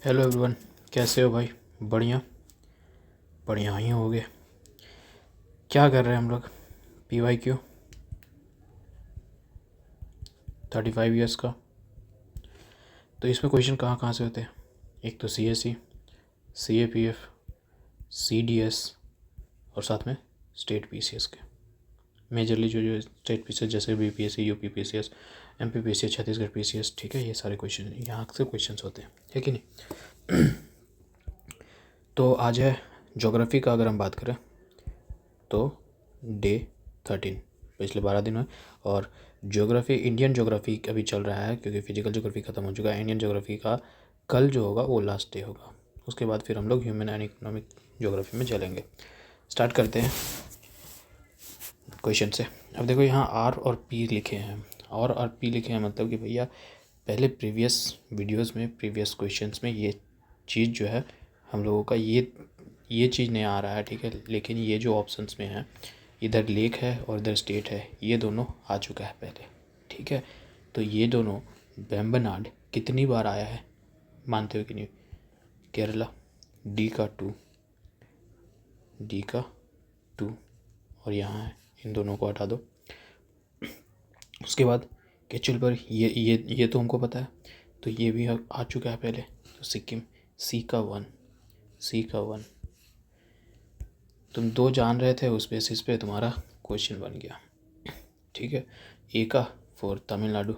Hello everyone, कैसे हो भाई? बढ़िया बढ़िया ही हो गए। क्या कर रहे हैं हम लोग? PYQ 35 ईयर्स का। तो इसमें क्वेश्चन कहाँ कहाँ से होते हैं? एक तो CSE, CAPF, CDS और साथ में स्टेट PCS के। मेजरली जो स्टेट PCS जैसे BPSC, UP PCS, MP PCS, Chhattisgarh PCS, ठीक है, ये सारे क्वेश्चन यहाँ से क्वेश्चन होते हैं, है कि नहीं? तो आज है ज्योग्राफी का। अगर हम बात करें तो डे 13, पिछले 12 दिन में। और ज्योग्राफी, इंडियन ज्योग्राफी अभी चल रहा है क्योंकि फिजिकल ज्योग्राफी ख़त्म हो चुका है। इंडियन ज्योग्राफी का कल जो होगा वो लास्ट डे होगा। उसके बाद फिर हम लोग ह्यूमन एंड इकोनॉमिक ज्योग्राफी में चलेंगे। स्टार्ट करते हैं क्वेश्चन से। अब देखो यहाँ R और P लिखे हैं, और P लिखे हैं, मतलब कि भैया पहले प्रीवियस वीडियोस में, प्रीवियस क्वेश्चंस में ये चीज़ जो है हम लोगों का ये चीज़ नहीं आ रहा है, ठीक है। लेकिन ये जो ऑप्शंस में है, इधर लेक है और इधर स्टेट है, ये दोनों आ चुका है पहले, ठीक है। तो ये दोनों वेम्बनाड कितनी बार आया है, मानते हो कि नहीं? केरला, D का 2 और यहाँ है, इन दोनों को हटा दो। उसके बाद केचुल पर ये तो हमको पता है, तो ये भी आ चुका है पहले। तो सिक्किम, C का 1। तुम 2 जान रहे थे, उस बेसिस पे तुम्हारा क्वेश्चन बन गया, ठीक है। A का 4 तमिलनाडु,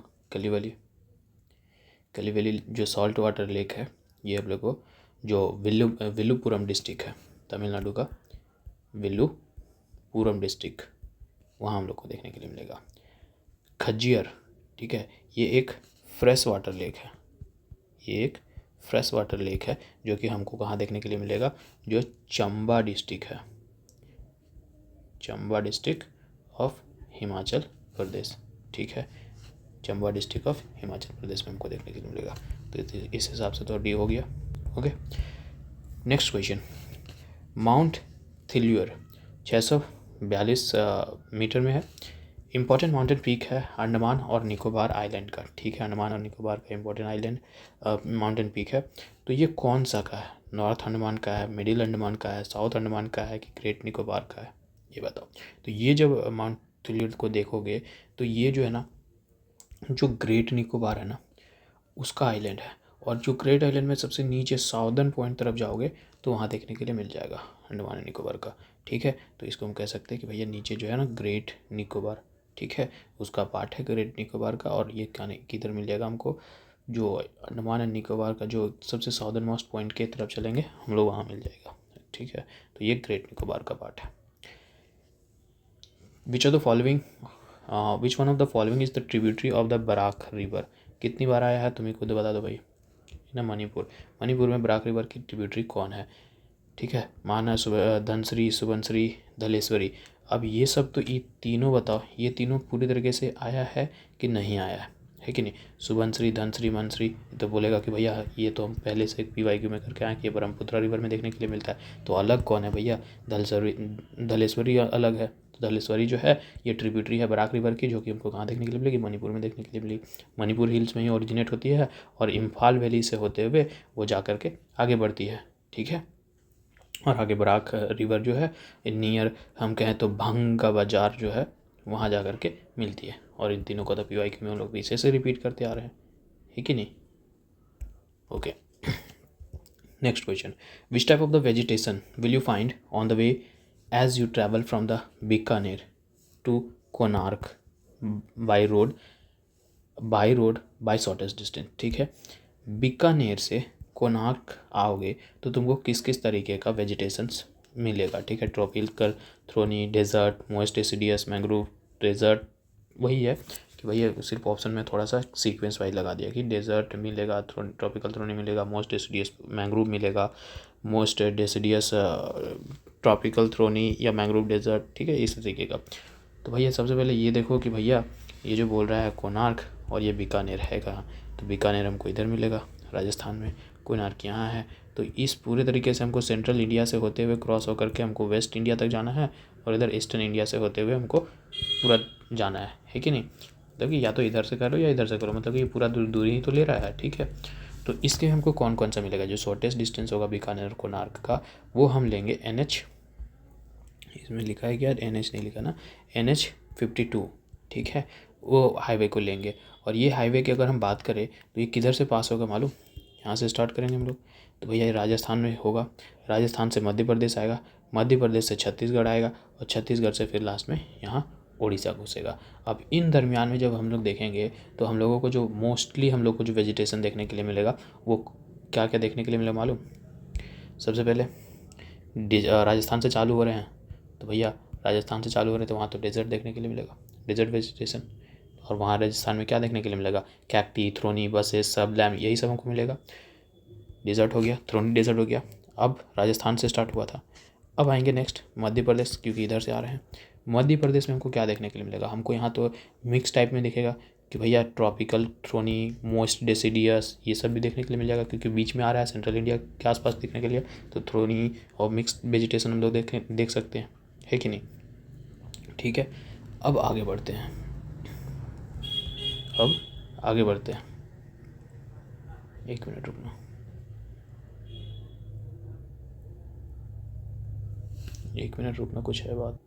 कलिवेली जो सॉल्ट वाटर लेक है, ये हम लोग को जो विल्लुपुरम डिस्ट्रिक्ट है, तमिलनाडु का विल्लुपुरम डिस्ट्रिक्ट, वहाँ हम लोग को देखने के लिए मिलेगा। खज्जियर, ठीक है, ये एक फ्रेश वाटर लेक है, जो कि हमको कहाँ देखने के लिए मिलेगा? जो चंबा डिस्ट्रिक्ट ऑफ हिमाचल प्रदेश, ठीक है। चंबा डिस्ट्रिक्ट ऑफ हिमाचल प्रदेश में हमको देखने के लिए मिलेगा। तो इस हिसाब से तो डी हो गया। Okay, next question. माउंट थिल्यूर 642 मीटर में है। इम्पॉर्टेंट माउंटेन पीक है अंडमान और निकोबार आइलैंड का, ठीक है। अंडमान और निकोबार का इम्पॉर्टेंट आइलैंड माउंटेन पीक है। तो ये कौन सा का है? नॉर्थ अंडमान का है, मिडिल अंडमान का है, साउथ अंडमान का है कि ग्रेट निकोबार का है? ये बताओ। तो ये जब माउंट थिल्यूर को देखोगे तो ये जो है ना, जो ग्रेट निकोबार है ना, उसका आइलैंड है। और जो ग्रेट आइलैंड में सबसे नीचे साउदर्न पॉइंट तरफ जाओगे तो वहाँ देखने के लिए मिल जाएगा अंडमान एंड निकोबार का, ठीक है। तो इसको हम कह सकते हैं कि भैया नीचे जो है ना ग्रेट निकोबार, ठीक है, उसका पार्ट है ग्रेट निकोबार का। और ये किधर मिल जाएगा हमको? जो अंडमान एंड निकोबार का जो सबसे साउदर्न मोस्ट पॉइंट के तरफ चलेंगे हम लोग, वहाँ मिल जाएगा, ठीक है। तो ये ग्रेट निकोबार का पार्ट है। Which one of the following is the tributary of the Barak river? कितनी बार आया है तुम्हें खुद बता दो भाई ना। मणिपुर में बराक रिवर की ट्रिब्यूटरी कौन है? ठीक है, मानस, धनश्री, सुबनश्री, धलेश्वरी। अब ये सब तो ये तीनों बताओ, ये तीनों पूरी तरीके से आया है कि नहीं आया है कि नहीं? सुबनश्री, धनश्री, मनश्री, तो बोलेगा कि भैया ये तो हम पहले से PYQ में करके आए कि ये ब्रह्मपुत्रा रिवर में देखने के लिए मिलता है। तो अलग कौन है भैया? धलेश्वरी अलग है। तो धलेश्वरी जो है ये ट्रिब्यूटरी है बराक रिवर की, जो कि हमको कहाँ देखने के लिए मिलेगी? मणिपुर में देखने के लिए मिलेगी। मणिपुर हिल्स में ही ओरिजिनेट होती है और इम्फाल वैली से होते हुए वो जा कर के आगे बढ़ती है, ठीक है। और आगे बराक रिवर जो है नियर, हम कहें तो भंगा बाजार जो है, वहाँ जा कर के मिलती है। और इन तीनों को तो PYQ में हम लोग पीछे से रिपीट करते आ रहे हैं, है कि नहीं? Okay, next question. Which type of the vegetation will you find on the way as you travel from the Bikaner to Konark by shortest distance, ठीक है। बीकानेर से कोणार्क आओगे तो तुमको किस किस तरीके का वेजिटेशंस मिलेगा, ठीक है। Tropical, thorny, desert, moist deciduous, mangrove, desert. वही है कि भैया सिर्फ ऑप्शन में थोड़ा सा सीक्वेंस वाइज लगा दिया कि डेजर्ट मिलेगा, ट्रॉपिकल थ्रोनी मिलेगा, मोस्ट डेसिडियस मैंग्रोव मिलेगा, मोस्ट डेसिडियस ट्रॉपिकल थ्रोनी या मैंग्रोव डेजर्ट, ठीक है, इस तरीके का। तो भैया सबसे पहले ये देखो कि भैया ये जो बोल रहा है कोणार्क, और ये बीकानेर है कहाँ? तो बीकानेर हमको इधर मिलेगा राजस्थान में, कोणार्क यहाँ है। तो इस पूरे तरीके से हमको सेंट्रल इंडिया से होते हुए क्रॉस होकर के हमको वेस्ट इंडिया तक जाना है, और इधर ईस्टर्न इंडिया से होते हुए हमको पूरा जाना है कि नहीं? मतलब कि या तो इधर से करो या इधर से करो, मतलब कि ये पूरा दूरी ही तो ले रहा है, ठीक है। तो इसके हमको कौन कौन सा मिलेगा, जो शॉर्टेस्ट डिस्टेंस होगा बीकानेर और कोणार्क का, वो हम लेंगे NH, इसमें लिखा है क्या, NH नहीं लिखा ना, NH52, ठीक है, वो हाईवे को लेंगे। और ये हाईवे की अगर हम बात करें तो ये किधर से पास होगा मालूम, यहाँ से स्टार्ट करेंगे हम लोग, तो भैया ये राजस्थान में होगा, राजस्थान से मध्य प्रदेश आएगा, मध्य प्रदेश से छत्तीसगढ़ आएगा, और छत्तीसगढ़ से फिर लास्ट में यहाँ उड़ीसा घुसेगा। अब इन दरमियान में जब हम लोग देखेंगे तो हम लोगों को जो मोस्टली हम लोग को जो वेजिटेशन देखने के लिए मिलेगा वो क्या क्या देखने के लिए मिलेगा मालूम। सबसे पहले राजस्थान से चालू हो रहे हैं तो भैया राजस्थान से चालू हो रहे हैं तो वहाँ तो डेजर्ट देखने के लिए मिलेगा, डेजर्ट वेजिटेशन। और वहाँ राजस्थान में क्या देखने के लिए मिलेगा, कैक्टी, थ्रोनी, बसेस, सब लैम, यही सब हमको मिलेगा। डेजर्ट हो गया, थ्रोनी डेजर्ट हो गया। अब राजस्थान से स्टार्ट हुआ था, अब आएंगे नेक्स्ट मध्य प्रदेश, क्योंकि इधर से आ रहे हैं। मध्य प्रदेश में हमको क्या देखने के लिए मिलेगा, हमको यहाँ तो मिक्स टाइप में दिखेगा कि भैया ट्रॉपिकल, थ्रोनी, मोस्ट डेसिडियस, ये सब भी देखने के लिए मिल जाएगा, क्योंकि बीच में आ रहा है सेंट्रल इंडिया के आसपास देखने के लिए, तो थ्रोनी और मिक्स वेजिटेशन हम लोग देख सकते हैं, है कि नहीं। ठीक है, अब आगे बढ़ते हैं, एक मिनट रुकना, कुछ है बात।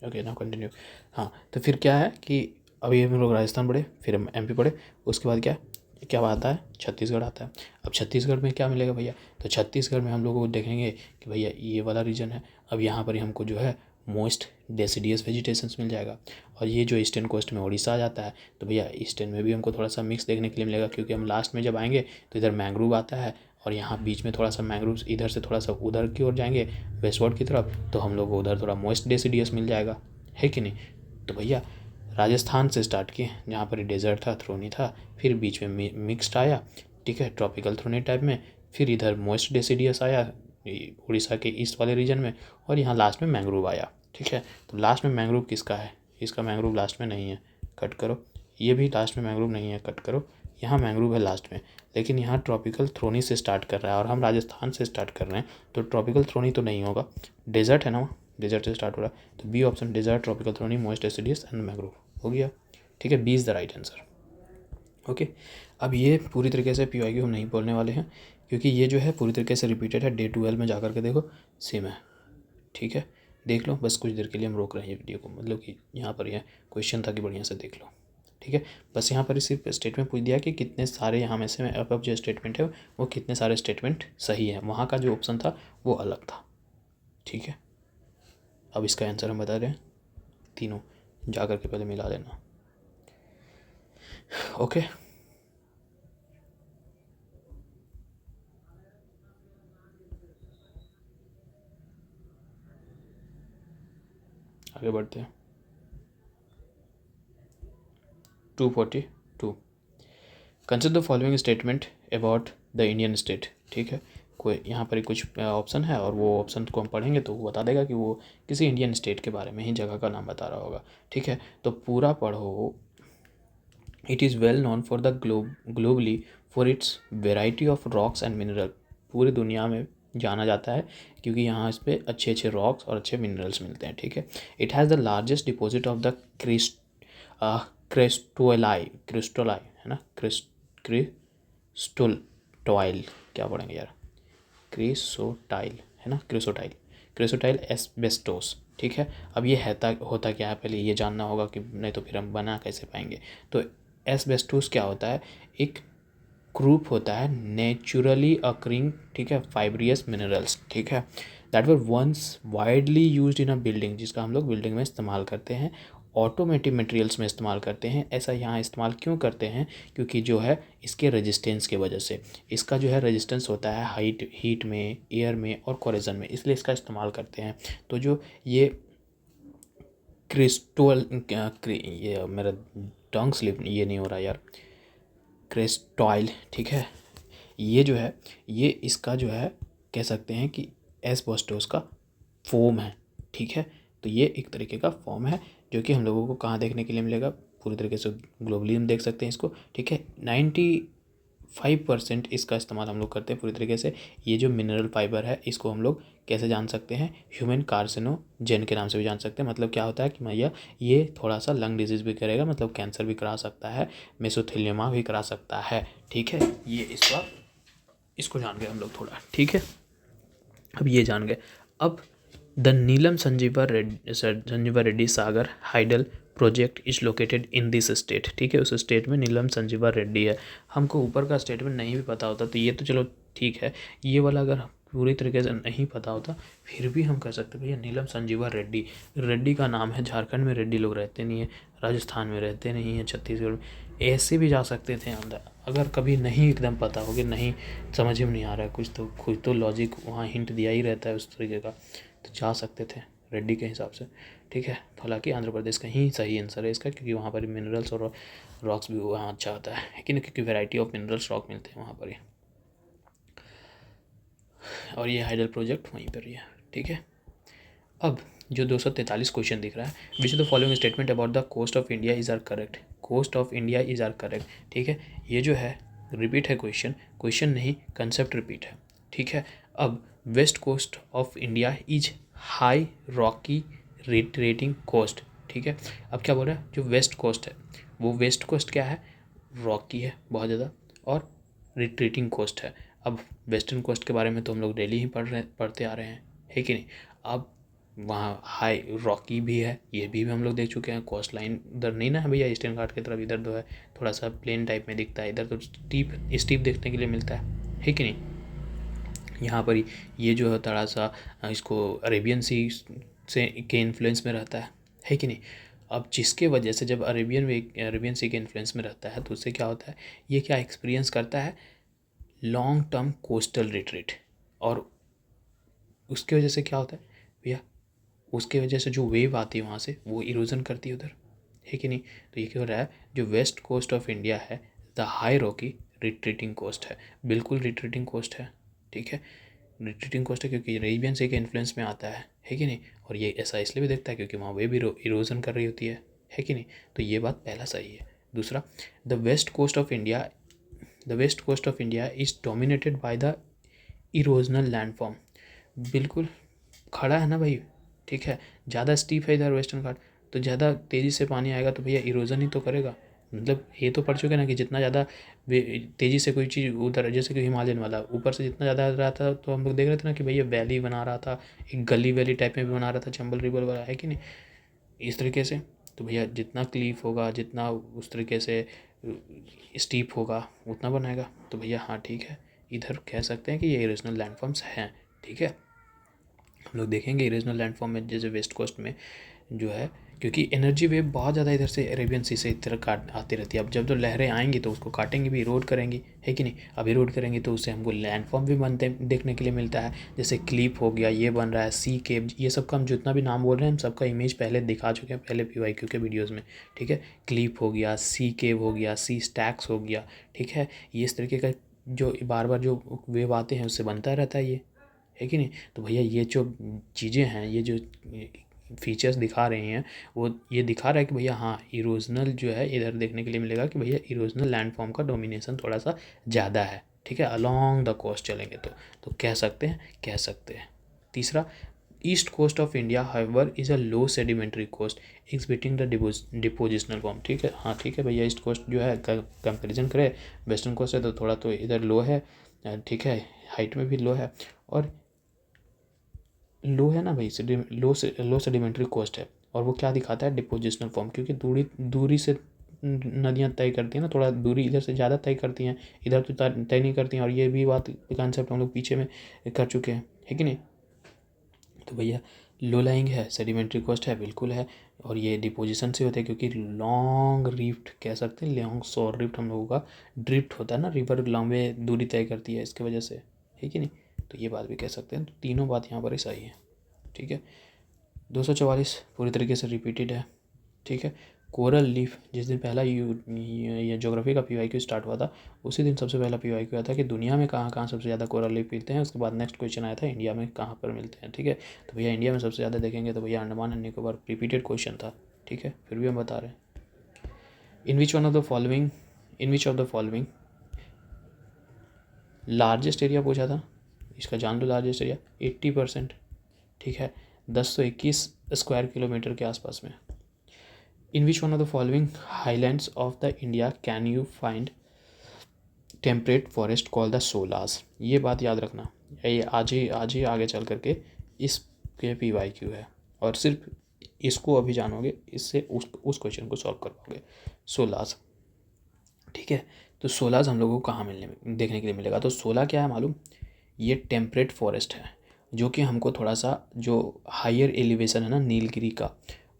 ओके ना, कंटिन्यू। हाँ, तो फिर क्या है कि अभी हम लोग राजस्थान पढ़े, फिर हम MP पढ़े, उसके बाद क्या आता है, छत्तीसगढ़ आता है। अब छत्तीसगढ़ में क्या मिलेगा भैया, तो छत्तीसगढ़ में हम लोगों को देखेंगे कि भैया ये वाला रीजन है। अब यहाँ पर ही हमको जो है मोस्ट डेसिडियस वेजिटेशंस मिल जाएगा। और ये जो ईस्टर्न कोस्ट में उड़ीसा आ जाता है तो भैया ईस्टर्न में भी हमको थोड़ा सा मिक्स देखने के लिए मिलेगा, क्योंकि हम लास्ट में जब आएंगे तो इधर मैंग्रोव आता है, और यहाँ बीच में थोड़ा सा मैंग्रोव, इधर से थोड़ा सा उधर की ओर जाएंगे वेस्टवर्ड की तरफ, तो हम लोग को उधर थोड़ा मोस्ट डेसिडियस मिल जाएगा, है कि नहीं। तो भैया राजस्थान से स्टार्ट किए, जहाँ पर डेजर्ट था, थ्रोनी था, फिर बीच में मिक्स्ड आया, ठीक है, ट्रॉपिकल थ्रोनी टाइप में, फिर इधर मोस्ट डेसिडियस आया उड़ीसा के ईस्ट वाले रीजन में, और यहाँ लास्ट में मैंग्रोव आया, ठीक है। तो लास्ट में मैंग्रोव किसका है, इसका मैंग्रोव लास्ट में नहीं है, कट करो, ये भी लास्ट में मैंग्रोव नहीं है, कट करो, यहाँ मैंग्रोव है लास्ट में, लेकिन यहाँ ट्रॉपिकल थ्रोनी से स्टार्ट कर रहा है और हम राजस्थान से स्टार्ट कर रहे हैं, तो ट्रॉपिकल थ्रोनी तो नहीं होगा, डेजर्ट है ना, डेजर्ट से स्टार्ट हो रहा है, तो B option desert, tropical thorny, most deciduous and mangrove हो गया, ठीक है, B is the right answer. Okay, अब ये पूरी तरीके से PYQ हम नहीं बोलने वाले हैं, क्योंकि ये जो है पूरी तरीके से रिपीटेड है, डे 12 में जा कर के देखो सेम है, ठीक है, देख लो, बस कुछ देर के लिए हम रोक रहे हैं ये वीडियो को, मतलब कि यहाँ पर यह क्वेश्चन था कि बढ़िया से देख लो, ठीक है। बस यहाँ पर सिर्फ स्टेटमेंट पूछ दिया कि कितने सारे यहाँ में से अब जो स्टेटमेंट है वो कितने सारे स्टेटमेंट सही है, वहाँ का जो ऑप्शन था वो अलग था, ठीक है। अब इसका आंसर हम बता रहे हैं, तीनों जा कर के पहले मिला लेना, ओके। आगे बढ़ते हैं, 242, consider the following statement about the Indian state, ठीक है। कोई यहाँ पर कुछ ऑप्शन है और वो ऑप्शन को हम पढ़ेंगे तो वो बता देगा कि वो किसी इंडियन स्टेट के बारे में ही जगह का नाम बता रहा होगा, ठीक है। तो पूरा पढ़ो। It is well known for the globally for its variety of rocks and mineral, पूरी दुनिया में जाना जाता है क्योंकि यहाँ इस पर अच्छे अच्छे रॉक्स और अच्छे मिनरल्स मिलते हैं, ठीक है। It has the largest deposit of the chrysotile है ना, क्रिस्टोटाइल, क्या पढ़ेंगे यार, क्रिसोटाइल है ना, क्रिसोटाइल एस्बेस्टोस, ठीक है। अब ये होता क्या है, पहले ये जानना होगा कि नहीं तो फिर हम बना कैसे पाएंगे। तो एस्बेस्टोस क्या होता है, एक ग्रुप होता है नेचुरली अकरिंग, ठीक है, फाइब्रियस मिनरल्स, ठीक है, that were once widely used in a building, जिसका हम लोग बिल्डिंग में इस्तेमाल करते हैं, ऑटोमेटिक मटेरियल्स में इस्तेमाल करते हैं। ऐसा यहाँ इस्तेमाल क्यों करते हैं, क्योंकि जो है इसके रेजिस्टेंस की वजह से, इसका जो है रेजिस्टेंस होता है हीट में, एयर में और कोरेजन में, इसलिए इसका इस्तेमाल करते हैं। तो जो ये ये मेरा टंग स्लिप ये नहीं हो रहा यार, क्रिस्टॉइल, ठीक है, ये जो है ये इसका जो है कह सकते हैं कि एस्बेस्टोस का फोम है, ठीक है। तो ये एक तरीके का फॉर्म है जो कि हम लोगों को कहाँ देखने के लिए मिलेगा, पूरी तरीके से ग्लोबली हम देख सकते हैं इसको, ठीक है। 95% इसका इस्तेमाल हम लोग करते हैं पूरी तरीके से। ये जो मिनरल फाइबर है इसको हम लोग कैसे जान सकते हैं, ह्यूमन कार्सिनोजेन के नाम से भी जान सकते हैं। मतलब क्या होता है कि भैया ये थोड़ा सा लंग डिजीज़ भी करेगा, मतलब कैंसर भी करा सकता है, मेसोथेलियोमा भी करा सकता है, ठीक है। ये इसका इसको जान गए हम लोग थोड़ा, ठीक है। अब ये जान गए। अब the Neelam Sanjiva Reddy Sagar hydel project is located in this state, ठीक है। उस स्टेट में नीलम संजीवा रेड्डी है। हमको ऊपर का स्टेटमेंट नहीं भी पता होता तो ये तो चलो ठीक है, ये वाला अगर पूरी तरीके से नहीं पता होता फिर भी हम कह सकते भैया नीलम संजीवा रेड्डी, रेड्डी का नाम है। झारखंड में रेड्डी लोग रहते नहीं है, राजस्थान में रहते नहीं हैं, छत्तीसगढ़ में, ऐसे भी जा सकते थे अंदर। अगर कभी नहीं एकदम पता हो कि नहीं समझ में नहीं आ रहा है कुछ तो लॉजिक वहाँ हिंट दिया ही रहता है उस तरीके का, तो जा सकते थे रेड्डी के हिसाब से, ठीक है। तो हालांकि आंध्र प्रदेश का ही सही आंसर है इसका, क्योंकि वहाँ पर मिनरल्स और रॉक्स भी वहाँ अच्छा होता है कि नहीं, क्योंकि वैरायटी ऑफ मिनरल्स रॉक मिलते हैं वहाँ पर ही। और ये हाइडल प्रोजेक्ट वहीं पर ही है, ठीक है। अब जो 243 क्वेश्चन दिख रहा है, which of the following statement about the coast of India is are correct, coast of India is are correct, ठीक है। ये जो है रिपीट है क्वेश्चन नहीं कंसेप्ट रिपीट है, ठीक है। अब west coast of India is high rocky rating coast, ठीक है। अब क्या बोल रहा है, जो वेस्ट कोस्ट है वो वेस्ट कोस्ट क्या है, रॉकी है बहुत ज़्यादा और रिट्रीटिंग कोस्ट है। अब वेस्टर्न कोस्ट के बारे में तो हम लोग डेली ही पढ़ते आ रहे हैं, है कि नहीं। अब वहाँ हाई रॉकी भी है, ये भी हम लोग देख चुके हैं। कोस्ट लाइन उधर नहीं ना है भैया ईस्टर्न घाट की तरफ, इधर तो है थोड़ा सा प्लेन टाइप में दिखता है, इधर तो स्टीप देखने के लिए मिलता है कि नहीं। यहाँ पर ये जो है थोड़ा सा इसको अरेबियन सी से के इन्फ्लुएंस में रहता है कि नहीं। अब जिसके वजह से जब अरेबियन सी के इन्फ्लुएंस में रहता है तो उससे क्या होता है, ये क्या एक्सपीरियंस करता है, लॉन्ग टर्म कोस्टल रिट्रीट। और उसके वजह से क्या होता है भैया, उसके वजह से जो वेव आती है वहाँ से वो इरोजन करती है उधर, है कि नहीं। तो ये क्या हो रहा है, जो वेस्ट कोस्ट ऑफ इंडिया है the high rocky retreating coast है, बिल्कुल रिट्रीटिंग कोस्ट है, ठीक है। रिट्रीटिंग कोस्ट है क्योंकि अरेबियन सी के इन्फ्लुएंस में आता है कि नहीं। और ये ऐसा इसलिए भी देखता है क्योंकि वहाँ वेव इरोजन कर रही होती है कि नहीं। तो ये बात पहला सही है। दूसरा, the west coast of India is dominated by the erosional landform, बिल्कुल खड़ा है ना भाई, ठीक है। ज़्यादा स्टीप है इधर वेस्टर्न घाट, तो ज़्यादा तेज़ी से पानी आएगा तो भैया इरोजन ही तो करेगा। मतलब ये तो पढ़ चुके ना कि जितना ज़्यादा तेज़ी से कोई चीज़ उधर, जैसे कि हिमालयन वाला ऊपर से जितना ज़्यादा रहा था तो हम लोग देख रहे थे ना कि भैया वैली बना रहा था, एक गली वैली टाइप में भी बना रहा था चंबल रिवर वाला, है कि नहीं। इस तरीके से तो भैया जितना क्लीफ होगा, जितना उस तरीके से स्टीप होगा उतना बनाएगा। तो भैया हाँ ठीक है, इधर कह सकते हैं कि ये इरोजनल लैंडफॉर्म्स हैं, ठीक है। हम लोग देखेंगे इरीजनल लैंडफॉर्म में जैसे वेस्ट कोस्ट में जो है, क्योंकि एनर्जी वेव बहुत ज़्यादा इधर से अरेबियन सी से इधर काट आती रहती है। अब जब जो लहरें आएंगी तो उसको काटेंगी भी, इरोड करेंगी, है कि नहीं। अब इरोड करेंगी तो उससे हमको लैंडफॉर्म भी बनते देखने के लिए मिलता है, जैसे क्लिप हो गया, ये बन रहा है सी केव, ये सब का हम जितना भी नाम बोल रहे हैं हम सबका इमेज पहले दिखा चुके हैं पहले PYQ के वीडियोज़ में, ठीक है। क्लिप हो गया, सी केव हो गया, सी स्टैक्स हो गया, ठीक है। ये इस तरीके का जो बार बार जो वेव आते हैं उससे बनता रहता है ये, है कि नहीं। तो भैया ये जो चीज़ें हैं, ये जो फीचर्स दिखा रहे हैं वो ये दिखा रहा है कि भैया हाँ इरोजनल जो है इधर देखने के लिए मिलेगा कि भैया इरोजनल लैंडफॉर्म का डोमिनेशन थोड़ा सा ज़्यादा है, ठीक है। अलोंग द कोस्ट चलेंगे तो कह सकते हैं। तीसरा, east coast of India however is a low sedimentary coast exhibiting the depositional form, ठीक है। हाँ ठीक है भैया, ईस्ट कोस्ट जो है कंपेरिजन करें वेस्टर्न कोस्ट से तो थोड़ा तो इधर लो है, ठीक है, हाइट में भी लो है और लो है ना भाई, लो सेडिमेंट्री कोस्ट है। और वो क्या दिखाता है, डिपोजिशनल फॉर्म, क्योंकि दूरी से नदियाँ तय करती हैं ना, थोड़ा दूरी इधर से ज़्यादा तय करती हैं, इधर तो तय नहीं करती हैं। और ये भी बात कॉन्सेप्ट हम लोग पीछे में कर चुके हैं, है कि नहीं। तो भैया लो लाइंग है, सेडिमेंट्री कोस्ट है, बिल्कुल है। और ये डिपोजिशन से होता है क्योंकि लॉन्ग रिफ्ट कह सकते हैं, लॉन्ग शोर रिफ्ट हम लोगों का ड्रिफ्ट होता है ना, रिवर लंबे दूरी तय करती है इसके वजह से, है कि नहीं। तो ये बात भी कह सकते हैं। तो तीनों बात यहाँ पर ही सही है, ठीक है। 244 पूरी तरीके से रिपीटेड है, ठीक है। कोरल लीफ, जिस दिन पहला ये ज्योग्राफी का PYQ स्टार्ट हुआ था उसी दिन सबसे पहला PYQ आया था कि दुनिया में कहाँ कहाँ सबसे ज़्यादा कोरल लीफ मिलते हैं। उसके बाद नेक्स्ट क्वेश्चन आया था इंडिया में कहाँ पर मिलते हैं, ठीक है। तो भैया इंडिया में सबसे ज़्यादा देखेंगे तो भैया Andaman and Nicobar, repeated question था, ठीक है, फिर भी हम बता रहे हैं। In which of the following largest area पूछा था, इसका जान लो लार्जेस्ट एरिया 80%, ठीक है, 1021 स्क्वायर किलोमीटर के आसपास में। In which one of the following highlands of the India can you find temperate forest call the sholas. ये बात याद रखना, ये आज ही आगे चल करके इसके PYQ है, और सिर्फ इसको अभी जानोगे, इससे उस क्वेश्चन को सॉल्व कर पाओगे। सोलास, ठीक है। तो सोलास हम लोगों को कहाँ देखने के लिए मिलेगा? तो सोला क्या है मालूम? ये टेम्परेट फॉरेस्ट है, जो कि हमको थोड़ा सा जो हायर एलिवेशन है ना नीलगिरी का,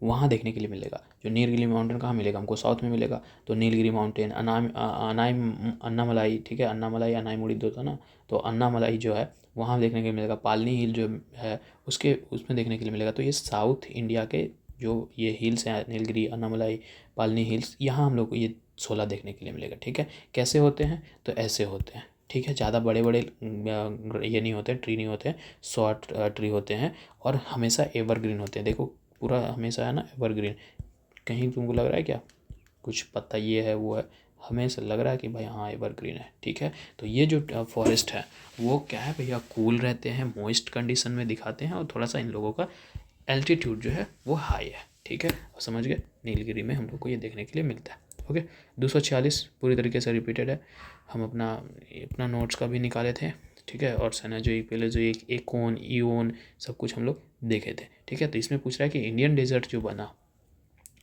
वहाँ देखने के लिए मिलेगा। जो नीलगिरी माउंटेन कहाँ मिलेगा? हमको साउथ में मिलेगा। तो नीलगिरी माउंटेन, अन्नामलाई, ठीक है, अन्नामलाई अनाईमुड़ी दो था ना, तो अन्नामलाई जो है वहाँ देखने के लिए मिलेगा। पालनी हिल जो है उसमें देखने के लिए मिलेगा। तो ये साउथ इंडिया के जो ये हिल्स हैं, नीलगिरी, अन्नामलाई, पालनी हिल्स, यहाँ हम लोग को ये 16 देखने के लिए मिलेगा। ठीक है, कैसे होते हैं? तो ऐसे होते हैं, ठीक है। ज़्यादा बड़े बड़े ये नहीं होते हैं, ट्री नहीं होते हैं, शॉर्ट ट्री होते हैं, और हमेशा एवरग्रीन होते हैं। देखो पूरा हमेशा है ना एवरग्रीन। कहीं तुमको लग रहा है क्या कुछ पत्ता ये है वो है? हमेशा लग रहा है कि भाई हाँ एवरग्रीन है, ठीक है। तो ये जो फॉरेस्ट है वो क्या है भैया, कूल रहते हैं, मॉइस्ट कंडीशन में दिखाते हैं, और थोड़ा सा इन लोगों का एल्टीट्यूड जो है वो हाई है, ठीक है। समझ गए? नीलगिरी में हम लोग को ये देखने के लिए मिलता है। ओके, 246 पूरी तरीके से रिपीटेड है। हम अपना नोट्स का भी निकाले थे, ठीक है। और सेनाजोइक, पेलेजोइक, एकोन, इओन सब कुछ हम लोग देखे थे, ठीक है। तो इसमें पूछ रहा है कि इंडियन डेजर्ट जो बना,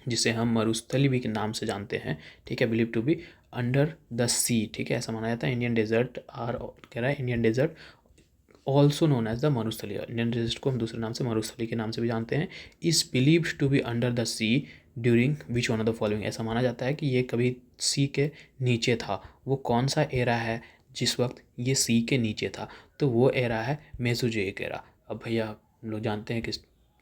जिसे हम मरुस्थली भी के नाम से जानते हैं, ठीक है, believe to be under the sea, ठीक है, ऐसा माना जाता है। इंडियन डेजर्ट कह रहा है Indian desert also known as the Marusthali, Indian desert को हम दूसरे नाम से मरुस्थली के नाम से भी जानते हैं। Is believed to be under the sea during which one of the following, ऐसा माना जाता है कि ये कभी सी के नीचे था। वो कौन सा एरा है जिस वक्त ये सी के नीचे था? तो वो एरा है मेसोजोइक एरा। अब भैया हम लोग जानते हैं कि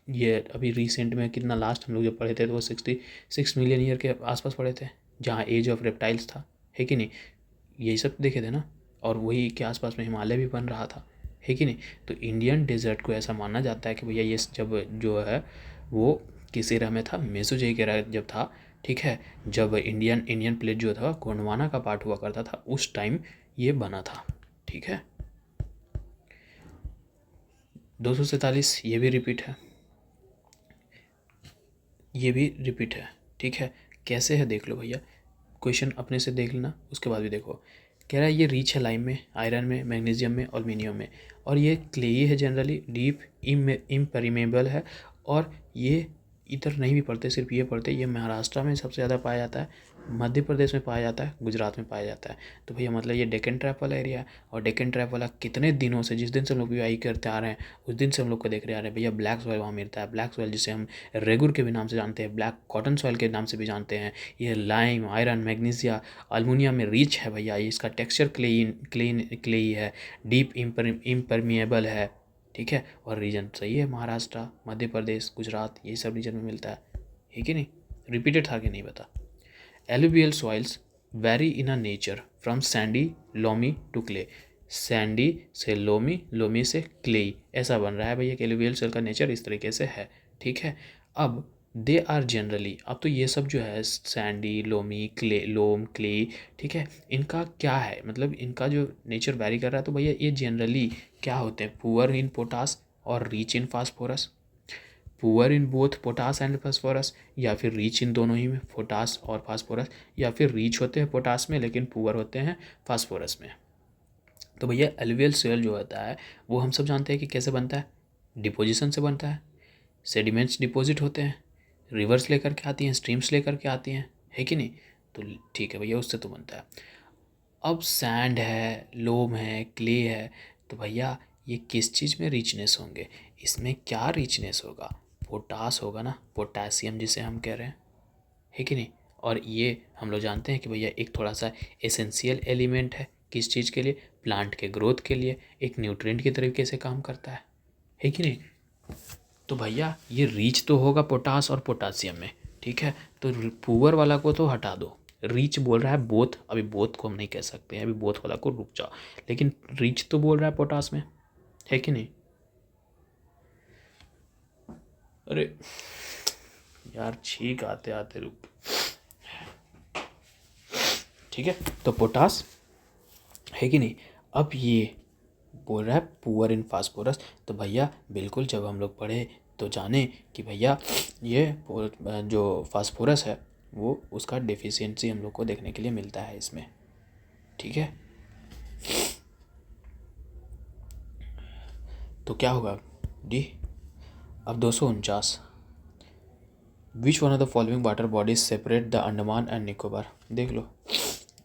ये अभी रिसेंट में कितना, लास्ट हम लोग जब पढ़े थे तो वो 66 मिलियन ईयर के आसपास पढ़े थे, जहाँ एज ऑफ रेप्टाइल्स था, है कि नहीं? यही सब देखे थे ना, और वही के आसपास में हिमालय भी बन रहा था, है कि नहीं? तो इंडियन डेजर्ट को ऐसा माना जाता है कि भैया ये जब जो है वो किस एरा में था? मेसोजोइक एरा जब था, ठीक है, जब इंडियन प्लेट जो था गोंडवाना का पार्ट हुआ करता था, उस टाइम ये बना था, ठीक है। 247 ये भी रिपीट है, ये भी रिपीट है, ठीक है। कैसे है देख लो भैया, क्वेश्चन अपने से देख लेना, उसके बाद भी देखो। कह रहा है ये रिच है लाइम में, आयरन में, मैग्नीशियम में, एल्युमिनियम में, और ये क्लेई है, जनरली डीप इम्परिमेबल है, और ये इधर नहीं भी पढ़ते, सिर्फ ये पढ़ते। ये महाराष्ट्र में सबसे ज़्यादा पाया जाता है, मध्य प्रदेश में पाया जाता है, गुजरात में पाया जाता है। तो भैया मतलब ये डेक्कन ट्रैप वाला एरिया है। और डेक्कन ट्रैप वाला कितने दिनों से, जिस दिन से हम लोग वीआई करते आ रहे हैं उस दिन से हम लोग को देख रहे आ रहे हैं भैया, ब्लैक सॉइल वहाँ मिलता है। ब्लैक सॉइल जिसे हम रेगुर के भी नाम से जानते हैं, ब्लैक कॉटन सॉइल के नाम से भी जानते हैं। ये लाइम, आयरन, मैग्नीशिया, अल्मुनियम में रिच है भैया। इसका टेक्सचर क्लेई है, डीप इम्परमिएबल है, ठीक है। और रीजन सही है, महाराष्ट्र, मध्य प्रदेश, गुजरात, यही सब रीजन में मिलता है कि नहीं? रिपीटेड था कि नहीं बता। Alluvial soils vary in a nature from sandy, loamy to clay. Sandy से लोमी, लोमी से क्लेई, ऐसा बन रहा है भैया कि एलुवियल सॉइल का नेचर इस तरीके से है, ठीक है। अब दे आर जनरली, अब तो ये सब जो है सैंडी, लोमी, क्ले, लोम, क्ले, ठीक है, इनका क्या है मतलब, इनका जो नेचर वेरी कर रहा है, तो भैया ये जनरली क्या होते हैं? पुअर इन पोटास और rich in phosphorus. Poor in both potash and phosphorus, या फिर रिच इन दोनों ही में, पोटास और फास्फोरस, या फिर रिच होते हैं पोटास में लेकिन पुअर होते हैं फास्फोरस में। तो भैया एलुवियल सोयल जो होता है वो हम सब जानते हैं कि कैसे बनता है, डिपोजिशन से बनता है। सेडिमेंट्स डिपॉजिट होते हैं, रिवर्स लेकर के आती हैं, स्ट्रीम्स लेकर के आती हैं, है कि नहीं? तो ठीक है भैया, उससे तो बनता है। अब सैंड है, लोम है, क्ले है, तो भैया ये किस चीज़ में रिचनेस होंगे? इसमें क्या रिचनेस होगा? पोटास होगा ना, पोटासियम जिसे हम कह रहे हैं, है कि नहीं? और ये हम लोग जानते हैं कि भैया एक थोड़ा सा एसेंशियल एलिमेंट है, किस चीज़ के लिए? प्लांट के ग्रोथ के लिए, एक न्यूट्रिएंट की तरीके से काम करता है कि नहीं? तो भैया ये रीच तो होगा पोटास और पोटासियम में, ठीक है। तो पुअर वाला को तो हटा दो, रीच बोल रहा है बोथ, अभी बोथ को हम नहीं कह सकते हैं, अभी बोथ वाला को रुक जाओ, लेकिन रीच तो बोल रहा है पोटास में, है कि नहीं? अरे यार छींक आते आते रुक, ठीक है। तो पोटास है कि नहीं? अब ये बोल रहा है पुअर इन फास्फोरस, तो भैया बिल्कुल जब हम लोग पढ़े तो जाने कि भैया ये जो फास्फोरस है वो उसका डेफिशिएंसी हम लोग को देखने के लिए मिलता है इसमें, ठीक है। तो क्या होगा डी। अब 249, विच one of the following water bodies separate the Andaman and Nicobar. देख लो,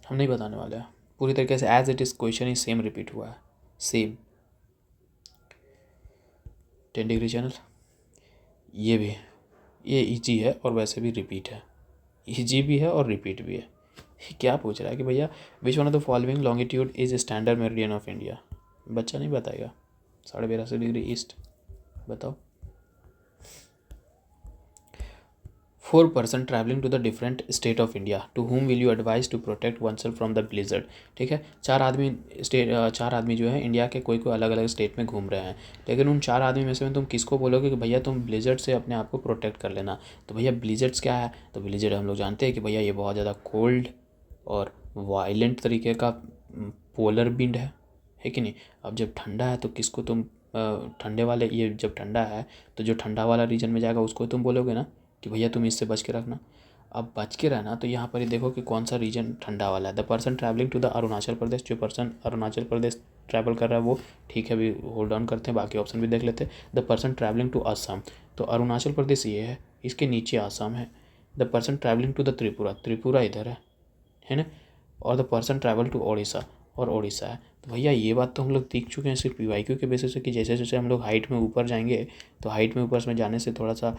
हम नहीं बताने वाले हैं पूरी तरीके से, एज इट इज क्वेश्चन ही सेम रिपीट हुआ है, सेम 10 डिग्री चैनल। ये भी, ये ईजी है और वैसे भी रिपीट है, ईजी भी है और रिपीट भी है। ये क्या पूछ रहा है कि भैया which one of the following longitude is standard meridian of India. बच्चा नहीं बताएगा, 82.5 डिग्री ईस्ट। बताओ। 4 person travelling to the different state of India, to whom will you advise to protect oneself from the blizzard. ठीक है, चार आदमी जो है इंडिया के कोई कोई अलग अलग स्टेट में घूम रहे हैं, लेकिन उन 4 आदमी में से तुम किसको बोलोगे कि भैया तुम ब्लिजर्ड से अपने आप को प्रोटेक्ट कर लेना। तो भैया ब्लिजर्ड्स क्या है, तो ब्लिजर्ड हम लोग जानते हैं कि भैया ये बहुत ज़्यादा कोल्ड और वायलेंट तरीके का पोलर विंड है कि नहीं। अब जब ठंडा है तो किसको तुम ठंडे वाले, ये जब ठंडा है तो जो ठंडा वाला रीजन में जाएगा उसको तुम बोलोगे ना कि भैया तुम इससे बच के रखना। अब बच के रहना तो यहाँ पर ही देखो कि कौन सा रीजन ठंडा वाला है। The person travelling to the Arunachal Pradesh, जो पर्सन अरुणाचल प्रदेश ट्रैवल कर रहा है वो, ठीक है, अभी होल्ड ऑन करते हैं, बाकी ऑप्शन भी देख लेते हैं। The person travelling to Assam, तो अरुणाचल प्रदेश ये है, इसके नीचे असम है। The person travelling to the Tripura, Tripura इधर है ना। और the person travel to Odisha, और ओडिशा है। तो भैया ये बात तो हम लोग सीख चुके हैं सिर्फ पीवाईक्यू के बेसिस पे कि जैसे जैसे हम लोग हाइट में ऊपर जाएंगे तो हाइट में ऊपर में जाने से थोड़ा सा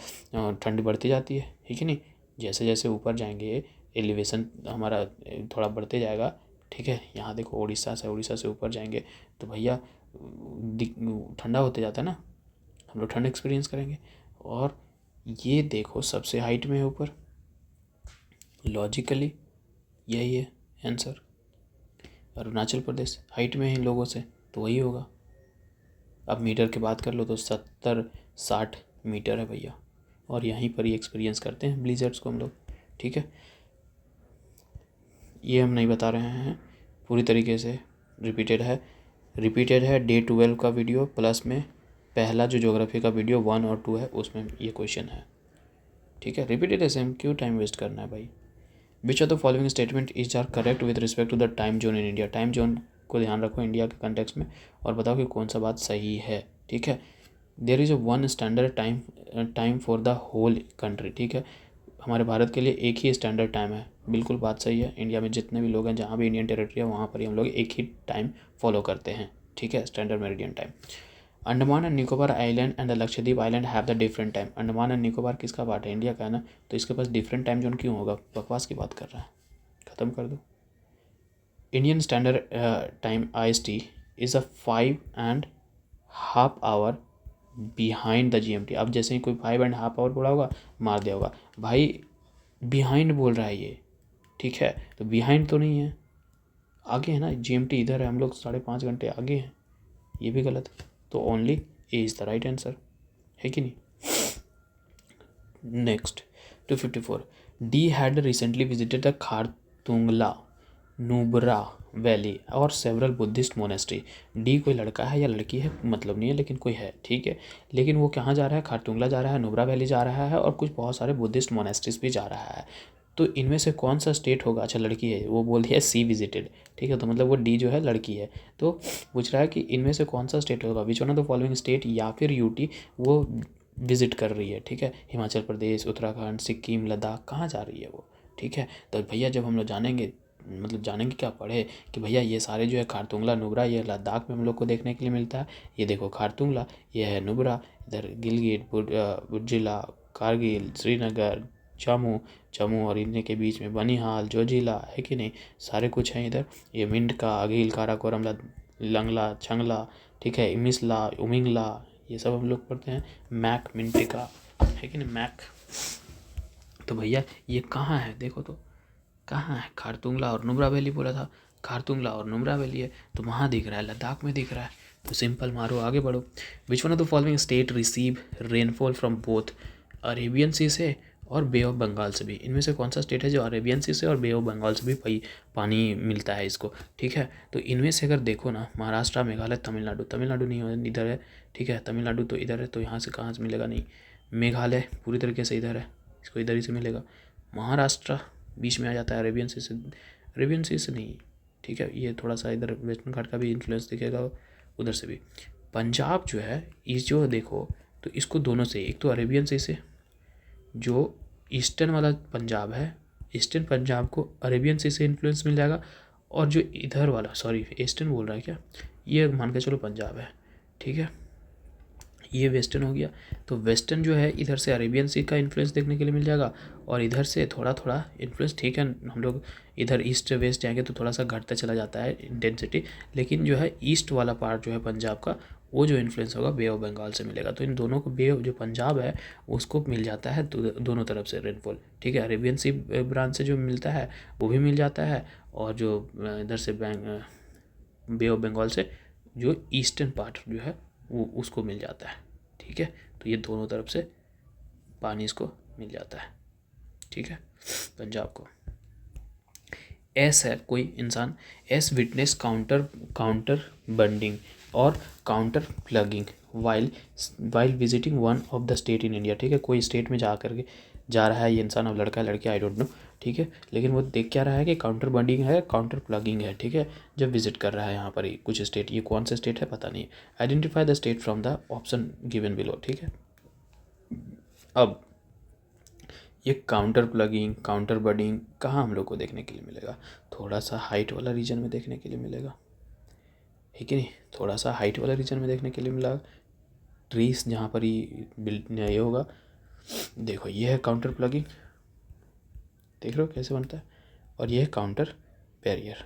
ठंड बढ़ती जाती है, ठीक है नहीं। जैसे जैसे ऊपर जाएंगे एलिवेशन हमारा थोड़ा बढ़ते जाएगा, ठीक है। यहाँ देखो उड़ीसा से ऊपर जाएंगे तो भैया ठंडा होते जाता है ना, हम लोग ठंड एक्सपीरियंस करेंगे। और ये देखो सबसे हाइट में है ऊपर, लॉजिकली यही है आंसर। अरुणाचल प्रदेश हाइट में है इन लोगों से, तो वही होगा। अब मीटर की बात कर लो तो 70-60 मीटर है भैया, और यहीं पर ही एक्सपीरियंस करते हैं ब्लिजर्ड्स को हम लोग, ठीक है। ये हम नहीं बता रहे हैं, पूरी तरीके से रिपीटेड है। डे 12 का वीडियो प्लस में पहला जो ज्योग्राफी का वीडियो 1 और 2 है उसमें ये क्वेश्चन है, ठीक है। रिपीटेड है सेम, क्यों टाइम वेस्ट करना है भाई। Which of the following statement is are correct with respect to the time zone in India. Time zone को ध्यान रखो इंडिया के कंटेक्स्ट में, और बताओ कि कौन सा बात सही है, ठीक है। There is a one standard time for the whole country, ठीक है। हमारे भारत के लिए एक ही स्टैंडर्ड टाइम है, बिल्कुल बात सही है। इंडिया में जितने भी लोग हैं, जहाँ भी इंडियन टेरिटरी है वहाँ पर ही हम लोग एक ही टाइम फॉलो करते हैं, ठीक है, standard meridian time. Andaman and Nicobar island and the Lakshadweep island have the different time. Andaman and Nicobar किसका पार्ट है, इंडिया का है ना, तो इसके पास डिफरेंट टाइम जोन क्यों होगा, बकवास की बात कर रहा है, ख़त्म कर दो। Indian standard time IST is a 5.5 hour behind the GMT। अब जैसे ही कोई 5.5 आवर बोला होगा मार दिया होगा भाई, बिहाइंड बोल रहा है ये, ठीक है। तो बिहाइंड तो नहीं है, आगे है ना, GMT इधर है, हम लोग 5.5 घंटे आगे हैं, ये भी गलत है। तो only A is the right answer, है कि नहीं। Next 254, D had recently visited the Khardungla Nubra valley और सेवरल बुद्धिस्ट मोनेस्ट्री। डी कोई लड़का है या लड़की है मतलब नहीं है, लेकिन कोई है, ठीक है। लेकिन वो कहाँ जा रहा है, खारतुंगला जा रहा है, नुब्रा वैली जा रहा है, और कुछ बहुत सारे बुद्धिस्ट मोनेस्ट्रीज भी जा रहा है। तो इनमें से कौन सा स्टेट होगा, अच्छा लड़की है, वो बोल दिया सी विजिटेड, ठीक है, तो मतलब वो डी जो है लड़की है। तो पूछ रहा है कि इनमें से कौन सा स्टेट होगा, विच one of the following state, या फिर यूटी वो विजिट कर रही है, ठीक है। हिमाचल प्रदेश, उत्तराखंड, सिक्किम, लद्दाख, कहाँ जा रही है वो, ठीक है। तो भैया जब हम लोग जानेंगे, मतलब जानेंगे क्या, पढ़े कि भैया ये सारे जो है खारतुंगला नुब्रा, ये लद्दाख में हम लोग को देखने के लिए मिलता है। ये देखो खारतुंगला, ये है नुब्रा, इधर गिलगित बुर्जिला, कारगिल, श्रीनगर, जम्मू और इनके बीच में बनिहाल, जोजिला, है कि नहीं, सारे कुछ हैं इधर। ये मिंडका, अघिल, काराकोरम, लंगला, छंगला, ठीक है, इमिसला, उमिंगला, ये सब हम लोग पढ़ते हैं। मैक, मिंटिका, है कि नहीं, मैक। तो भैया ये कहाँ है, देखो तो कहाँ है, खारतुंगला और नुब्रा वैली बोला था, खारतुंगला और नुब्रा वैली है, तो वहाँ दिख रहा है, लद्दाख में दिख रहा है। तो सिंपल मारो, आगे बढ़ो। Which one of the following state receive rainfall from both Arabian sea से और बे ऑफ बंगाल से भी। इनमें से कौन सा स्टेट है जो अरेबियन सी से और बे ऑफ बंगाल से भी पानी मिलता है इसको, ठीक है। तो इनमें से अगर देखो ना, महाराष्ट्र, मेघालय, तमिलनाडु नहीं हो, इधर है, ठीक है, तमिलनाडु तो इधर है, तो यहाँ से कहाँ से मिलेगा, नहीं, मेघालय पूरी तरीके से इधर है, इसको इधर ही से मिलेगा। महाराष्ट्र बीच में आ जाता है, अरेबियन सी से नहीं, ठीक है, ये थोड़ा सा इधर वेस्टर्न घाट का भी इन्फ्लुएंस दिखेगा, उधर से भी। पंजाब जो है इस जो देखो तो इसको दोनों से, एक तो अरेबियन सी से जो ईस्टर्न वाला पंजाब है, ईस्टर्न पंजाब को अरेबियन सी से इन्फ्लुएंस मिल जाएगा, और जो इधर वाला, सॉरी ईस्टर्न बोल रहा है क्या, ये मान के चलो पंजाब है, ठीक है, ये वेस्टर्न हो गया। तो वेस्टर्न जो है इधर से अरेबियन सी का इन्फ्लुएंस देखने के लिए मिल जाएगा, और इधर से थोड़ा थोड़ा इन्फ्लुएंस, ठीक है, हम लोग इधर ईस्ट वेस्ट जाएंगे तो थोड़ा सा घटता चला जाता है इंटेंसिटी, लेकिन जो है ईस्ट वाला पार्ट जो है पंजाब का, वो जो इन्फ्लुएंस होगा बे ऑफ बंगाल से मिलेगा। तो इन दोनों को बे जो पंजाब है उसको मिल जाता है तो दोनों तरफ से रेनफॉल, ठीक है। अरेबियन सी ब्रांच से जो मिलता है वो भी मिल जाता है, और जो इधर से बे ऑफ बंगाल से जो ईस्टर्न पार्ट जो है वो उसको मिल जाता है, ठीक है। तो ये दोनों तरफ से पानी इसको मिल जाता है, ठीक है, पंजाब को। एस है कोई इंसान, एस विटनेस काउंटर बंडिंग और counter plugging while visiting one of the state in India, ठीक है। कोई स्टेट में जा रहा है ये इंसान, अब लड़का है लड़की आई डोंट नो, ठीक है, लेकिन वो देख क्या रहा है कि काउंटर बंडिंग है, काउंटर प्लगिंग है, ठीक है, जब विजिट कर रहा है यहाँ पर ही कुछ स्टेट, ये कौन सा स्टेट है पता नहीं। Identify the state from the option given below, ठीक है। अब ये काउंटर प्लगिंग काउंटर बडिंग कहाँ हम लोग को देखने के लिए मिलेगा, थोड़ा सा हाइट वाला रीजन में देखने के लिए मिलेगा, है कि नहीं, थोड़ा सा हाइट वाला रीजन में देखने के लिए मिलेगा, ट्रीज जहाँ पर ये होगा। देखो ये है काउंटर प्लगिंग, देख रहे हो कैसे बनता है, और ये है काउंटर बैरियर,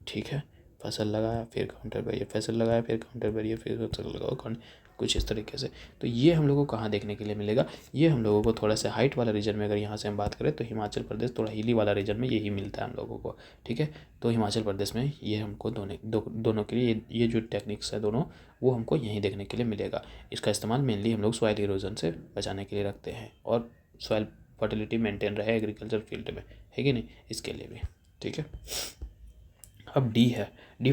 ठीक है। फसल लगाया फिर काउंटर बैरियर, फसल लगाया फिर काउंटर बैरियर, फिर फसल लगाओ, कुछ इस तरीके से। तो ये हम लोगों को कहाँ देखने के लिए मिलेगा, ये हम लोगों को थोड़ा सा हाइट वाला रीजन में, अगर यहाँ से हम बात करें तो हिमाचल प्रदेश थोड़ा हिली वाला रीजन में यही मिलता है हम लोगों को, ठीक है। तो हिमाचल प्रदेश में ये हमको दोनों के लिए ये जो टेक्निक्स है दोनों, वो हमको यहीं देखने के लिए मिलेगा। इसका इस्तेमाल मेनली हम लोग सॉइल इरोजन से बचाने के लिए रखते हैं, और सॉइल फर्टिलिटी मेंटेन रहे एग्रीकल्चर फील्ड में, है कि नहीं, इसके लिए भी, ठीक है। अब डी है, D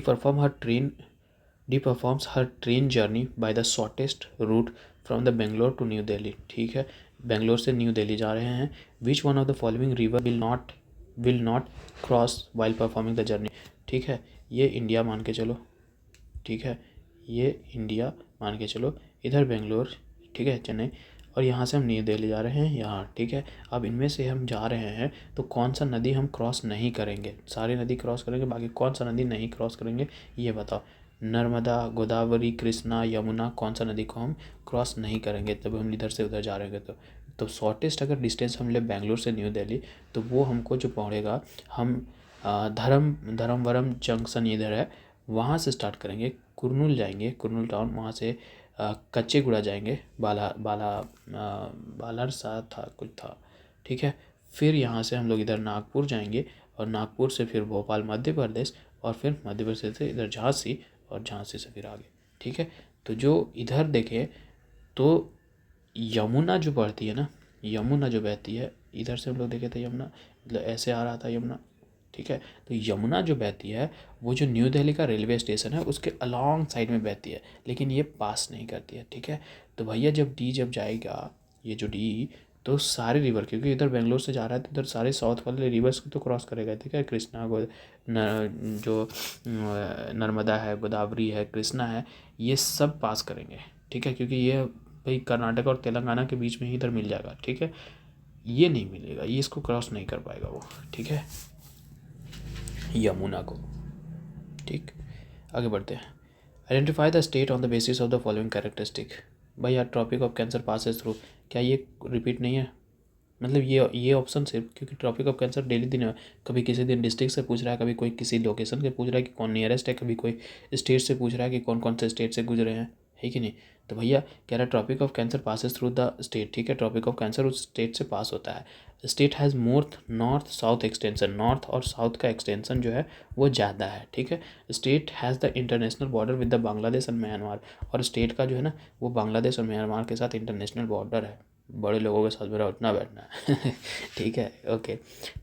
performs her train journey by the shortest route from the Bangalore to New Delhi, ठीक है, बेंगलोर से न्यू दिल्ली जा रहे हैं। Which one of the following river will not cross while performing the journey, ठीक है, ये इंडिया मान के चलो, ठीक है, ये इंडिया मान के चलो, इधर बेंगलोर, ठीक है, चेन्नई, और यहाँ से हम न्यू दिल्ली जा रहे हैं यहाँ, ठीक है। अब इनमें से हम जा रहे हैं तो कौन सा नदी हम क्रॉस नहीं करेंगे, सारी नदी क्रॉस करेंगे, बाकी कौन सा नदी नहीं क्रॉस करेंगे ये बताओ। नर्मदा, गोदावरी, कृष्णा, यमुना, कौन सा नदी को हम क्रॉस नहीं करेंगे तब हम इधर से उधर जा रहे हैं। तो शॉर्टेस्ट अगर डिस्टेंस हम ले बेंगलोर से न्यू दिल्ली, तो वो हमको जो पड़ेगा, हम धर्मवरम जंक्शन इधर है, वहाँ से स्टार्ट करेंगे, कुरनूल जाएंगे, कुरनूल टाउन, वहाँ से कच्चेगुड़ा जाएंगे, बालार सा था कुछ था, ठीक है। फिर यहाँ से हम लोग इधर नागपुर जाएंगे, और नागपुर से फिर भोपाल मध्य प्रदेश, और फिर मध्य प्रदेश से इधर झांसी, और झांसी से फिर आगे, ठीक है। तो जो इधर देखें तो यमुना जो बढ़ती है ना, यमुना जो बहती है, इधर से हम लोग देखे थे यमुना, मतलब ऐसे आ रहा था यमुना, ठीक है। तो यमुना जो बहती है वो जो न्यू दिल्ली का रेलवे स्टेशन है उसके अलॉन्ग साइड में बहती है, लेकिन ये पास नहीं करती है, ठीक है। तो भैया जब जाएगा ये जो डी, तो सारे रिवर, क्योंकि इधर बेंगलोर से जा रहा है तो इधर सारे साउथ वाले रिवर्स को तो क्रॉस करेगा, ठीक है, कृष्णा जो नर्मदा है, गोदावरी है, कृष्णा है, ये सब पास करेंगे, ठीक है, क्योंकि ये भाई कर्नाटक और तेलंगाना के बीच में ही इधर मिल जाएगा, ठीक है। ये नहीं मिलेगा, ये इसको क्रॉस नहीं कर पाएगा वो, ठीक है, यमुना को, ठीक। आगे बढ़ते हैं। Identify the state on the basis of the following characteristic. भाई यार Tropic of Cancer passes through, क्या ये रिपीट नहीं है, मतलब ये ऑप्शन सिर्फ, क्योंकि ट्रॉपिक ऑफ कैंसर डेली दिन है, कभी किसी दिन डिस्ट्रिक्ट से पूछ रहा है, कभी कोई किसी लोकेशन से पूछ रहा है कि कौन नियरेस्ट है, कभी कोई स्टेट से पूछ रहा है कि कौन कौन से स्टेट से गुजरे हैं, है कि नहीं। तो भैया कह रहा है Tropic of Cancer passes through the state, ठीक है, ट्रॉपिक ऑफ कैंसर उस स्टेट से पास होता है। State has more north south extension, north और साउथ का एक्सटेंशन जो है वो ज़्यादा है, ठीक है। State has the international border with the Bangladesh and Myanmar, और स्टेट का जो है ना वो बांग्लादेश और म्यांमार के साथ इंटरनेशनल बॉर्डर है। बड़े लोगों के साथ मेरा उठना बैठना है ठीक है, ओके।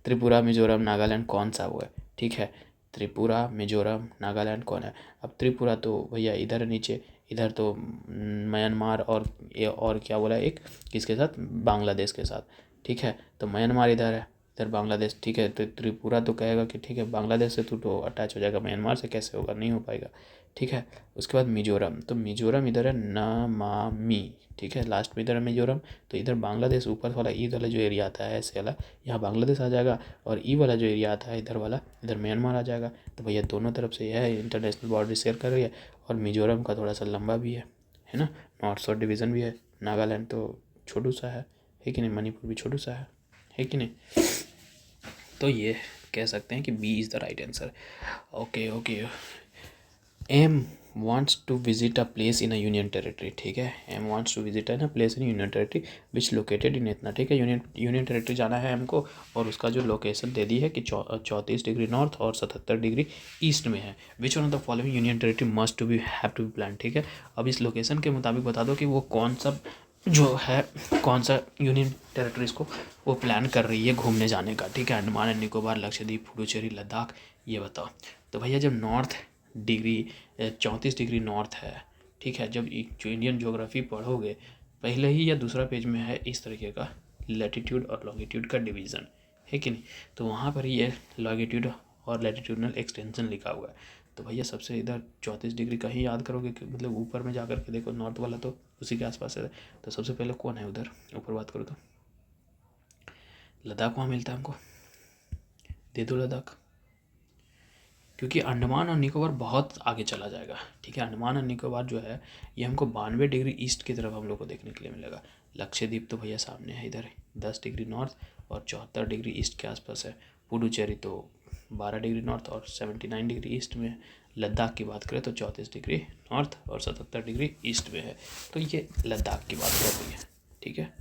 त्रिपुरा, मिजोरम, नागालैंड कौन सा वो है, ठीक है, त्रिपुरा, मिजोरम, नागालैंड कौन है। अब त्रिपुरा तो भैया इधर है नीचे, इधर तो म्यांमार और क्या बोला एक किसके साथ, बांग्लादेश के साथ, ठीक है। तो म्यांमार इधर है, इधर बांग्लादेश, ठीक है। तो त्रिपुरा तो कहेगा कि ठीक है बांग्लादेश से तो अटैच हो जाएगा, म्यांमार से कैसे होगा, नहीं हो पाएगा, ठीक है। उसके बाद मिजोरम, तो मिजोरम इधर है नमामी, ठीक है, लास्ट में इधर है मिजोरम। तो इधर बांग्लादेश ऊपर वाला ईद वाला जो एरिया आता है ऐसे वाला, यहाँ बांग्लादेश आ जाएगा, और ई वाला जो एरिया आता है इधर वाला, इधर म्यांमार आ जाएगा। तो भैया दोनों तरफ से यह है इंटरनेशनल बॉर्डर शेयर कर रही है, और मिजोरम का थोड़ा सा लंबा भी है ना, नॉर्थ साउथ डिवीज़न भी है। नागालैंड तो छोटू सा है कि नहीं, मणिपुर भी छोटू सा है कि नहीं। तो ये कह सकते हैं कि B is the right answer. Okay okay. M wants to visit a place in a union territory, ठीक है। M wants to visit a place in union territory which located in इतना, ठीक है। यूनियन टेरेटरी जाना है हमको, और उसका जो लोकेशन दे दी है कि 34 डिग्री नॉर्थ और 77 डिग्री ईस्ट में है। Which one of the following union territory must to be have to be plan, ठीक है। अब इस लोकेशन के मुताबिक बता दो कि वो कौन सा जो है, कौन सा यूनियन टेरेटरीज को वो प्लान कर रही है घूमने जाने का, ठीक है। अंडमान एंड निकोबार, लक्षद्वीप, पुडुचेरी, लद्दाख, ये बताओ। तो भैया जब नॉर्थ डिग्री 34 डिग्री नॉर्थ है, ठीक है, जब जो इंडियन ज्योग्राफी पढ़ोगे पहले ही या दूसरा पेज में है इस तरीके का लैटिट्यूड और लॉन्गिट्यूड का डिवीज़न, है कि नहीं। तो वहाँ पर ये लॉन्गिट्यूड और लैटिट्यूडनल एक्सटेंशन लिखा हुआ है। तो भैया सबसे इधर 34 डिग्री का ही याद करोगे कि मतलब ऊपर में जा कर के देखो नॉर्थ वाला तो उसी के आसपास है। तो सबसे पहले कौन है उधर ऊपर बात करो तो लद्दाख, वहाँ मिलता है हमको, दे दो लद्दाख, क्योंकि अंडमान और निकोबार बहुत आगे चला जाएगा, ठीक है। अंडमान और निकोबार जो है ये हमको 92 डिग्री ईस्ट की तरफ हम लोग को देखने के लिए मिलेगा। लक्षद्वीप तो भैया सामने है इधर 10 डिग्री नॉर्थ और 74 डिग्री ईस्ट के आसपास है। पुडुचेरी तो 12 डिग्री नॉर्थ और 79 डिग्री ईस्ट में है। लद्दाख की बात करें तो 34 डिग्री नॉर्थ और 77 डिग्री ईस्ट में है। तो ये लद्दाख की बात कर रही है, ठीक है।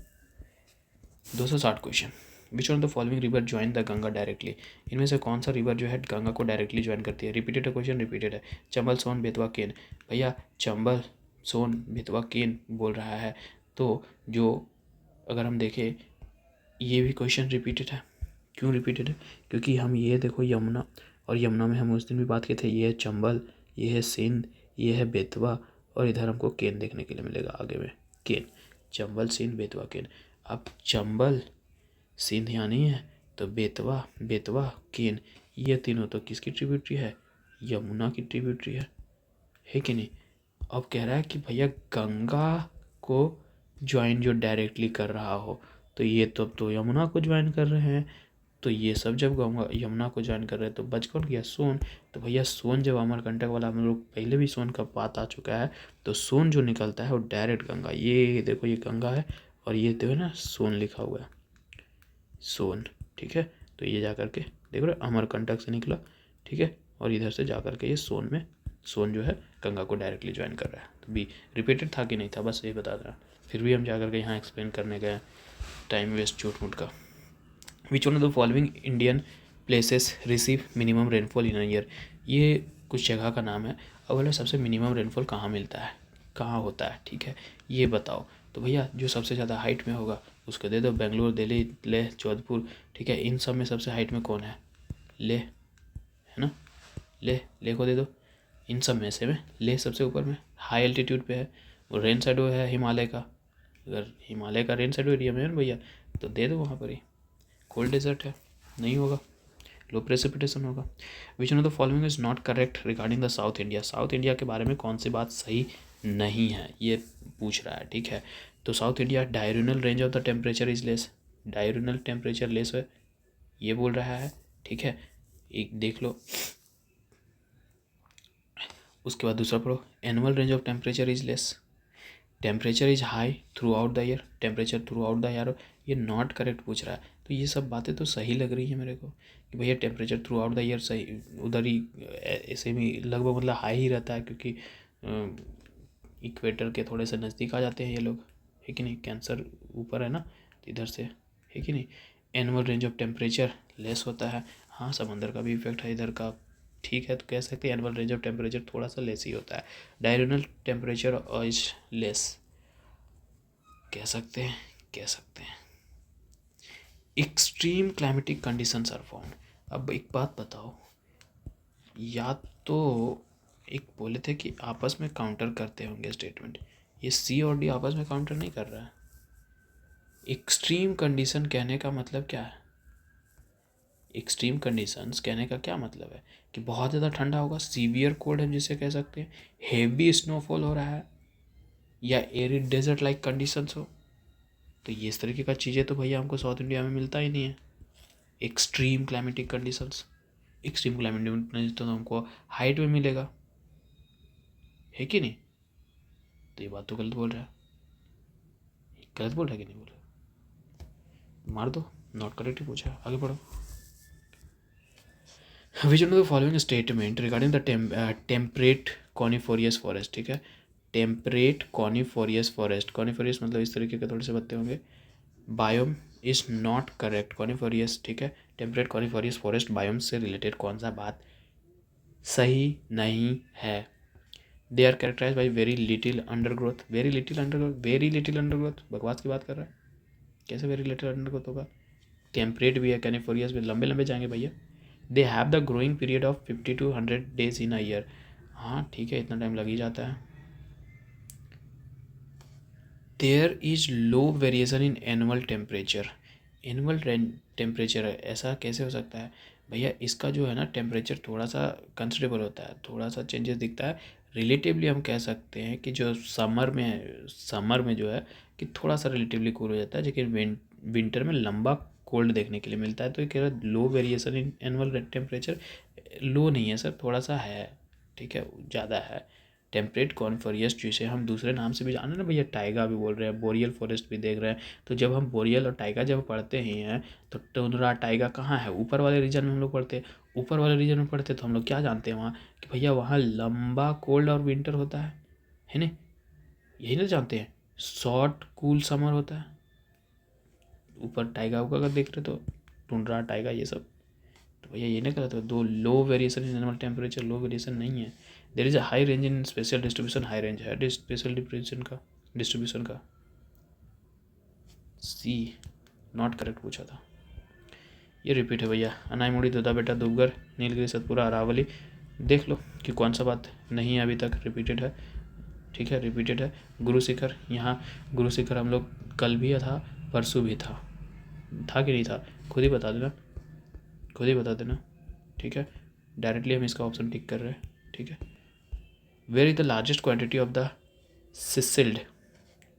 260 question. Which one of the following river join the Ganga directly, इनमें से कौन सा रिवर जो है गंगा को डायरेक्टली ज्वाइन करती है। रिपीटेड क्वेश्चन, रिपीटेड है। चंबल, सोन, बेतवा, केन, भैया चंबल, सोन, बेतवा, केन बोल रहा है। तो जो अगर हम देखें ये भी क्वेश्चन रिपीटेड है। क्यों रिपीटेड है, क्योंकि हम ये देखो यमुना, और यमुना में हम उस दिन भी बात किए थे, ये है चंबल, ये है सिंध, ये है बेतवा, और इधर हमको केन देखने के लिए मिलेगा आगे में, केन, चंबल, सिंध, बेतवा, केन। अब चंबल सिंध यहाँ नहीं है, तो बेतवा, बेतवा, केन, ये तीनों तो किसकी ट्रिब्यूटरी है, यमुना की ट्रिब्यूटरी है कि नहीं। अब कह रहा है कि भैया गंगा को ज्वाइन जो डायरेक्टली कर रहा हो, तो ये तो अब तो यमुना को ज्वाइन कर रहे हैं। तो ये सब जब गंगा यमुना को ज्वाइन कर रहे हैं तो बच कौन गया, सोन। तो भैया सोन जब अमरकंटक वाला हम लोग पहले भी सोन का बात आ चुका है, तो सोन जो निकलता है वो डायरेक्ट गंगा, ये देखो ये गंगा है और ये तो है ना सोन लिखा हुआ है, सोन, ठीक है। तो ये जा कर के देख रहे अमरकंटक से निकला, ठीक है, और इधर से जा कर के ये सोन में, सोन जो है गंगा को डायरेक्टली ज्वाइन कर रहा है। तो बी रिपीटेड था कि नहीं था, बस ये बता रहा। फिर भी हम जा कर के यहाँ एक्सप्लेन करने गए, टाइम वेस्ट झूठ मूठ का। विच one of the following Indian places receive minimum rainfall in a year, ये कुछ जगह का नाम है। अब बोले सबसे मिनिमम रेनफॉल कहाँ मिलता है, कहाँ होता है, ठीक है, ये बताओ। तो भैया जो सबसे ज़्यादा हाइट में होगा उसको दे दो, बेंगलोर, दिल्ली, लेह, जोधपुर, ठीक है। इन सब में सबसे हाइट में कौन है, लेह है ना, लेह को दे दो। इन सब में से लेह सबसे ऊपर में हाई एल्टीट्यूड पे है, वो रेन शेडो है हिमालय का, अगर हिमालय का रेन शेडो एरिया में है ना भैया तो दे दो वहाँ पर ही। कोल्ड डेजर्ट है, नहीं होगा, लो प्रेसिपिटेशन होगा। विच one of the following is not correct regarding the south India, south India के बारे में कौन सी बात सही नहीं है ये पूछ रहा है, ठीक है। तो south India diurnal range of the temperature is less, diurnal temperature less है ये बोल रहा है, ठीक है। एक देख लो, उसके बाद दूसरा पढ़ो, annual range of temperature is less, temperature is high through out the year, temperature through out the year, ये नॉट करेक्ट पूछ रहा है। तो ये सब बातें तो सही लग रही है मेरे को कि भैया temperature through out the year सही, उधर ही ऐसे भी लगभग मतलब हाई ही रहता है, क्योंकि इक्वेटर के थोड़े से नज़दीक आ जाते हैं ये लोग, है कि नहीं, कैंसर ऊपर है ना तो इधर से, है कि नहीं। Annual range of temperature less होता है, हाँ समंदर का भी इफेक्ट है इधर का, ठीक है। तो कह सकते हैं एनुअल रेंज ऑफ टेम्परेचर थोड़ा सा लेस ही होता है। डायरेनल टेम्परेचर इज लेस, कह सकते हैं, कह सकते हैं। Extreme climatic conditions are found, अब एक बात बताओ, या तो एक बोले थे कि आपस में काउंटर करते होंगे स्टेटमेंट, ये सी और डी आपस में काउंटर नहीं कर रहा है। एक्सट्रीम कंडीशन कहने का मतलब क्या है, एक्सट्रीम कंडीशंस कहने का क्या मतलब है कि बहुत ज़्यादा ठंडा होगा, सीवियर कोल्ड हम जिसे कह सकते हैं, हेवी स्नोफॉल हो रहा है, या एरिड डेजर्ट लाइक कंडीशंस हो। तो ये इस तरीके का चीज़ें तो भैया हमको साउथ इंडिया में मिलता ही नहीं है। Extreme climatic conditions, extreme climatic condition तो हमको हाइट में मिलेगा, है कि नहीं? तो ये बात तो गलत बोल रहा है, गलत बोल रहा है कि नहीं बोल रहा? मार दो, नॉट करेक्ट ही पूछा, आगे बढ़ो। Which one of the following statement regarding the temperate coniferous forest, ठीक है, टेम्परेट कॉनिफोरियस फॉरेस्ट, कॉनिफोरियस मतलब इस तरीके के थोड़े से पत्ते होंगे, biome is not correct, coniferous, ठीक है, टेम्परेट कॉनिफोरियस फॉरेस्ट बायोम से रिलेटेड कौन सा बात सही नहीं है? They are characterize by very little undergrowth, very little undergrowth, very little undergrowth, बकवास की बात कर रहा है, कैसे वेरी लिटिल अंडरग्रोथ होगा? टेम्परेट भी है, कैनिफोरियस भी, लंबे लंबे जाएंगे भैया। They have the growing period of 50 to 100 days in a year, हाँ ठीक है, इतना टाइम लग ही जाता है। There is low variation in annual temperature, annual temperature है, ऐसा कैसे हो सकता है भैया? इसका जो है ना टेम्परेचर थोड़ा सा कंसिडरेबल होता है, थोड़ा सा चेंजेस दिखता है रिलेटिवली। हम कह सकते हैं कि जो समर में जो है कि थोड़ा सा रिलेटिवली कूल हो जाता है, लेकिन विंटर में लंबा कोल्ड देखने के लिए मिलता है। तो ये कह रहा है लो वेरिएशन इन एनुअल टेम्परेचर, लो नहीं है सर, थोड़ा सा है, ठीक है, ज़्यादा है। टेम्परेट कॉनिफोरियस जिसे हम दूसरे नाम से भी जाने ना भैया, टाइगा भी बोल रहे हैं, बोरियल फॉरेस्ट भी देख रहे हैं। तो जब हम बोरियल और टाइगा जब पढ़ते ही हैं तो टुंड्रा टाइगा कहाँ है? ऊपर वाले रीजन में हम लोग पढ़ते हैं। ऊपर वाले रीजन में पढ़ते तो हम लोग क्या जानते हैं वहाँ कि भैया वहाँ लंबा कोल्ड और विंटर होता है ना? यही ना जानते हैं, शॉर्ट कूल समर होता है। ऊपर टाइगा होगा अगर देख रहे तो टुंड्रा टाइगा ये सब, तो भैया ये नहीं करा था दो low variation in annual temperature, low variation नहीं है। There is a high range in spatial distribution, high range है स्पेशल डिस्ट्रीब्यूशन का, सी नॉट करेक्ट पूछा था। ये रिपीट है भैया, अनाईमुड़ी दोदा बेटा दुबगर नीलगिरी सतपुरा अरावली, देख लो कि कौन सा बात नहीं है अभी तक रिपीटेड है, ठीक है, रिपीटेड है। गुरु शिखर, यहाँ गुरु शिखर हम लोग कल भी था, परसों भी था कि नहीं था? खुद ही बता देना, खुद ही बता देना, ठीक है। डायरेक्टली हम इसका ऑप्शन टिक कर रहे हैं, ठीक है। Where is the largest quantity of the सिसिल्ड,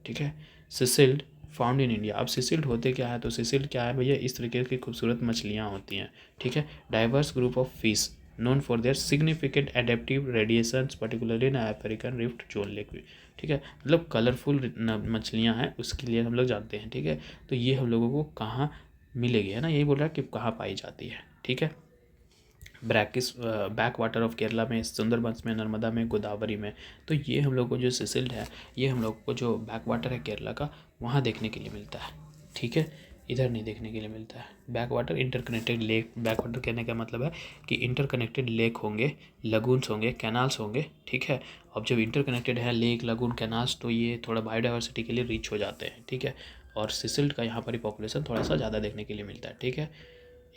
ठीक है, सिसिल्ड फाउंड इन इंडिया। अब सिसिल्ड होते क्या है? तो सिसिल्ड क्या है भैया? इस तरीके की खूबसूरत मछलियाँ होती हैं, ठीक है। Diverse group of fish known for their significant adaptive radiations particularly in African rift zone lake, ठीक है, मतलब कलरफुल मछलियाँ हैं उसके लिए हम लोग जानते हैं, ठीक है। तो ये हम लोगों को कहाँ मिलेगी, है ना, यही बोल रहा है कि कहाँ पाई जाती है, ठीक है। Brackish back water of Kerala में, सुंदरबंस में, नर्मदा में, गोदावरी में। तो ये हम लोग को जो सिसिल्ड है, ये हम लोग को जो बैक वाटर है केरला का, वहाँ देखने के लिए मिलता है, ठीक है, इधर नहीं देखने के लिए मिलता है। Back water interconnected lake, back water कहने का मतलब है कि इंटरकनेक्टेड लेक होंगे, लगून्स होंगे, कैनाल्स होंगे, ठीक है। अब जब इंटरकनेक्टेड है लेक, लगून, कैनाल्स, तो ये थोड़ा बायोडाइवर्सिटी के लिए रिच हो जाते हैं, ठीक है। और सिसिल्ड का यहाँ पर ही पॉपुलेशन थोड़ा सा ज़्यादा देखने के लिए मिलता है, ठीक है।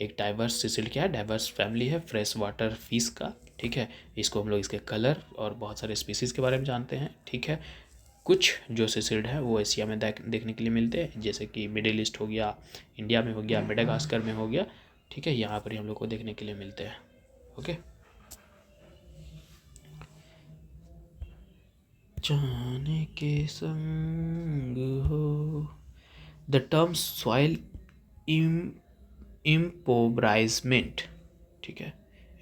एक डाइवर्स सिसिल्ड क्या है? डाइवर्स फैमिली है फ्रेश वाटर फिश का, ठीक है। इसको हम लोग इसके कलर और बहुत सारे स्पीसीज़ के बारे में जानते हैं, ठीक है। कुछ जो सिसिल्ड है वो एशिया में देखने के लिए मिलते हैं, जैसे कि मिडिल ईस्ट हो गया, इंडिया में हो गया, मेडागास्कर में हो गया, ठीक है, यहाँ पर ही हम लोग को देखने के लिए मिलते हैं, ओके। जाने के संग हो, द टर्म सॉइल इम्पोब्राइजमेंट, ठीक है,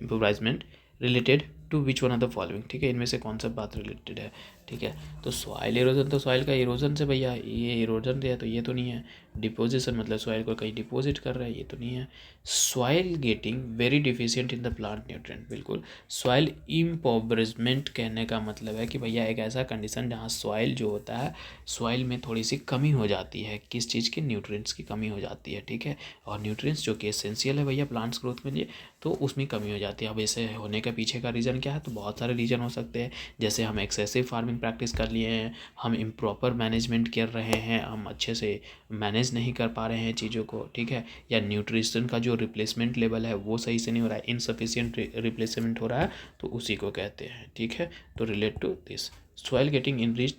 impoverishment related to which one of the following, ठीक है, इनमें से कौन सा बात रिलेटेड है, ठीक है। तो सॉइल इरोजन, तो सॉइल का इरोजन से भैया, ये इरोजन है तो ये तो नहीं है। डिपोजिशन मतलब सॉइल को कहीं डिपोजिट कर रहा है, ये तो नहीं है। Soil getting very deficient in the plant nutrient, बिल्कुल। सॉइल इम्पोब्रिजमेंट कहने का मतलब है कि भैया एक ऐसा कंडीशन जहाँ सॉइल जो होता है, सॉइल में थोड़ी सी कमी हो जाती है, किस चीज़ की? न्यूट्रिएंट्स की कमी हो जाती है, ठीक है। और न्यूट्रिएंट्स जो कि एसेंशियल है भैया प्लांट्स ग्रोथ में लिए, तो उसमें कमी हो जाती है। अब ऐसे होने के पीछे का रीज़न क्या है? तो बहुत सारे रीज़न हो सकते हैं, जैसे हम एक्सेसिव फार्मिंग प्रैक्टिस कर लिए हैं, हम इम्प्रॉपर मैनेजमेंट कर रहे हैं, हम अच्छे से मैनेज नहीं कर पा रहे हैं चीज़ों को, ठीक है, या न्यूट्रिशन का जो रिप्लेसमेंट लेवल है वो सही से नहीं हो रहा है, इनसफिशिएंट रिप्लेसमेंट हो रहा है, तो उसी को कहते हैं, ठीक है। तो relate to this soil getting enriched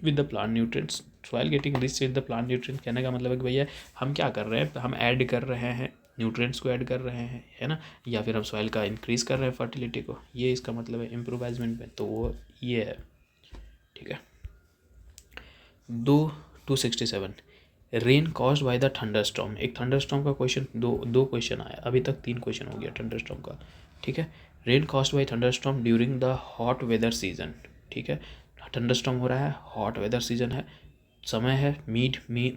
with the plant nutrients, soil getting rich with the plant nutrients कहने का मतलब है कि भैया हम क्या कर रहे हैं? हम ऐड कर रहे हैं न्यूट्रिएंट्स को ऐड कर रहे हैं, है ना, या फिर हम सॉइल का इंक्रीज़ कर रहे हैं फर्टिलिटी को, ये इसका मतलब है इम्प्रूवाइजमेंट में, तो वो ये है। ठीक है। 267 rain caused by the thunderstorm. एक थंडरस्टॉर्म का क्वेश्चन, दो क्वेश्चन आया, अभी तक 3 क्वेश्चन हो गया थंडरस्टॉर्म का। ठीक है। Rain caused by thunderstorm during the hot weather season. ठीक है, थंडरस्टॉर्म हो रहा है, हॉट वेदर सीजन है, समय है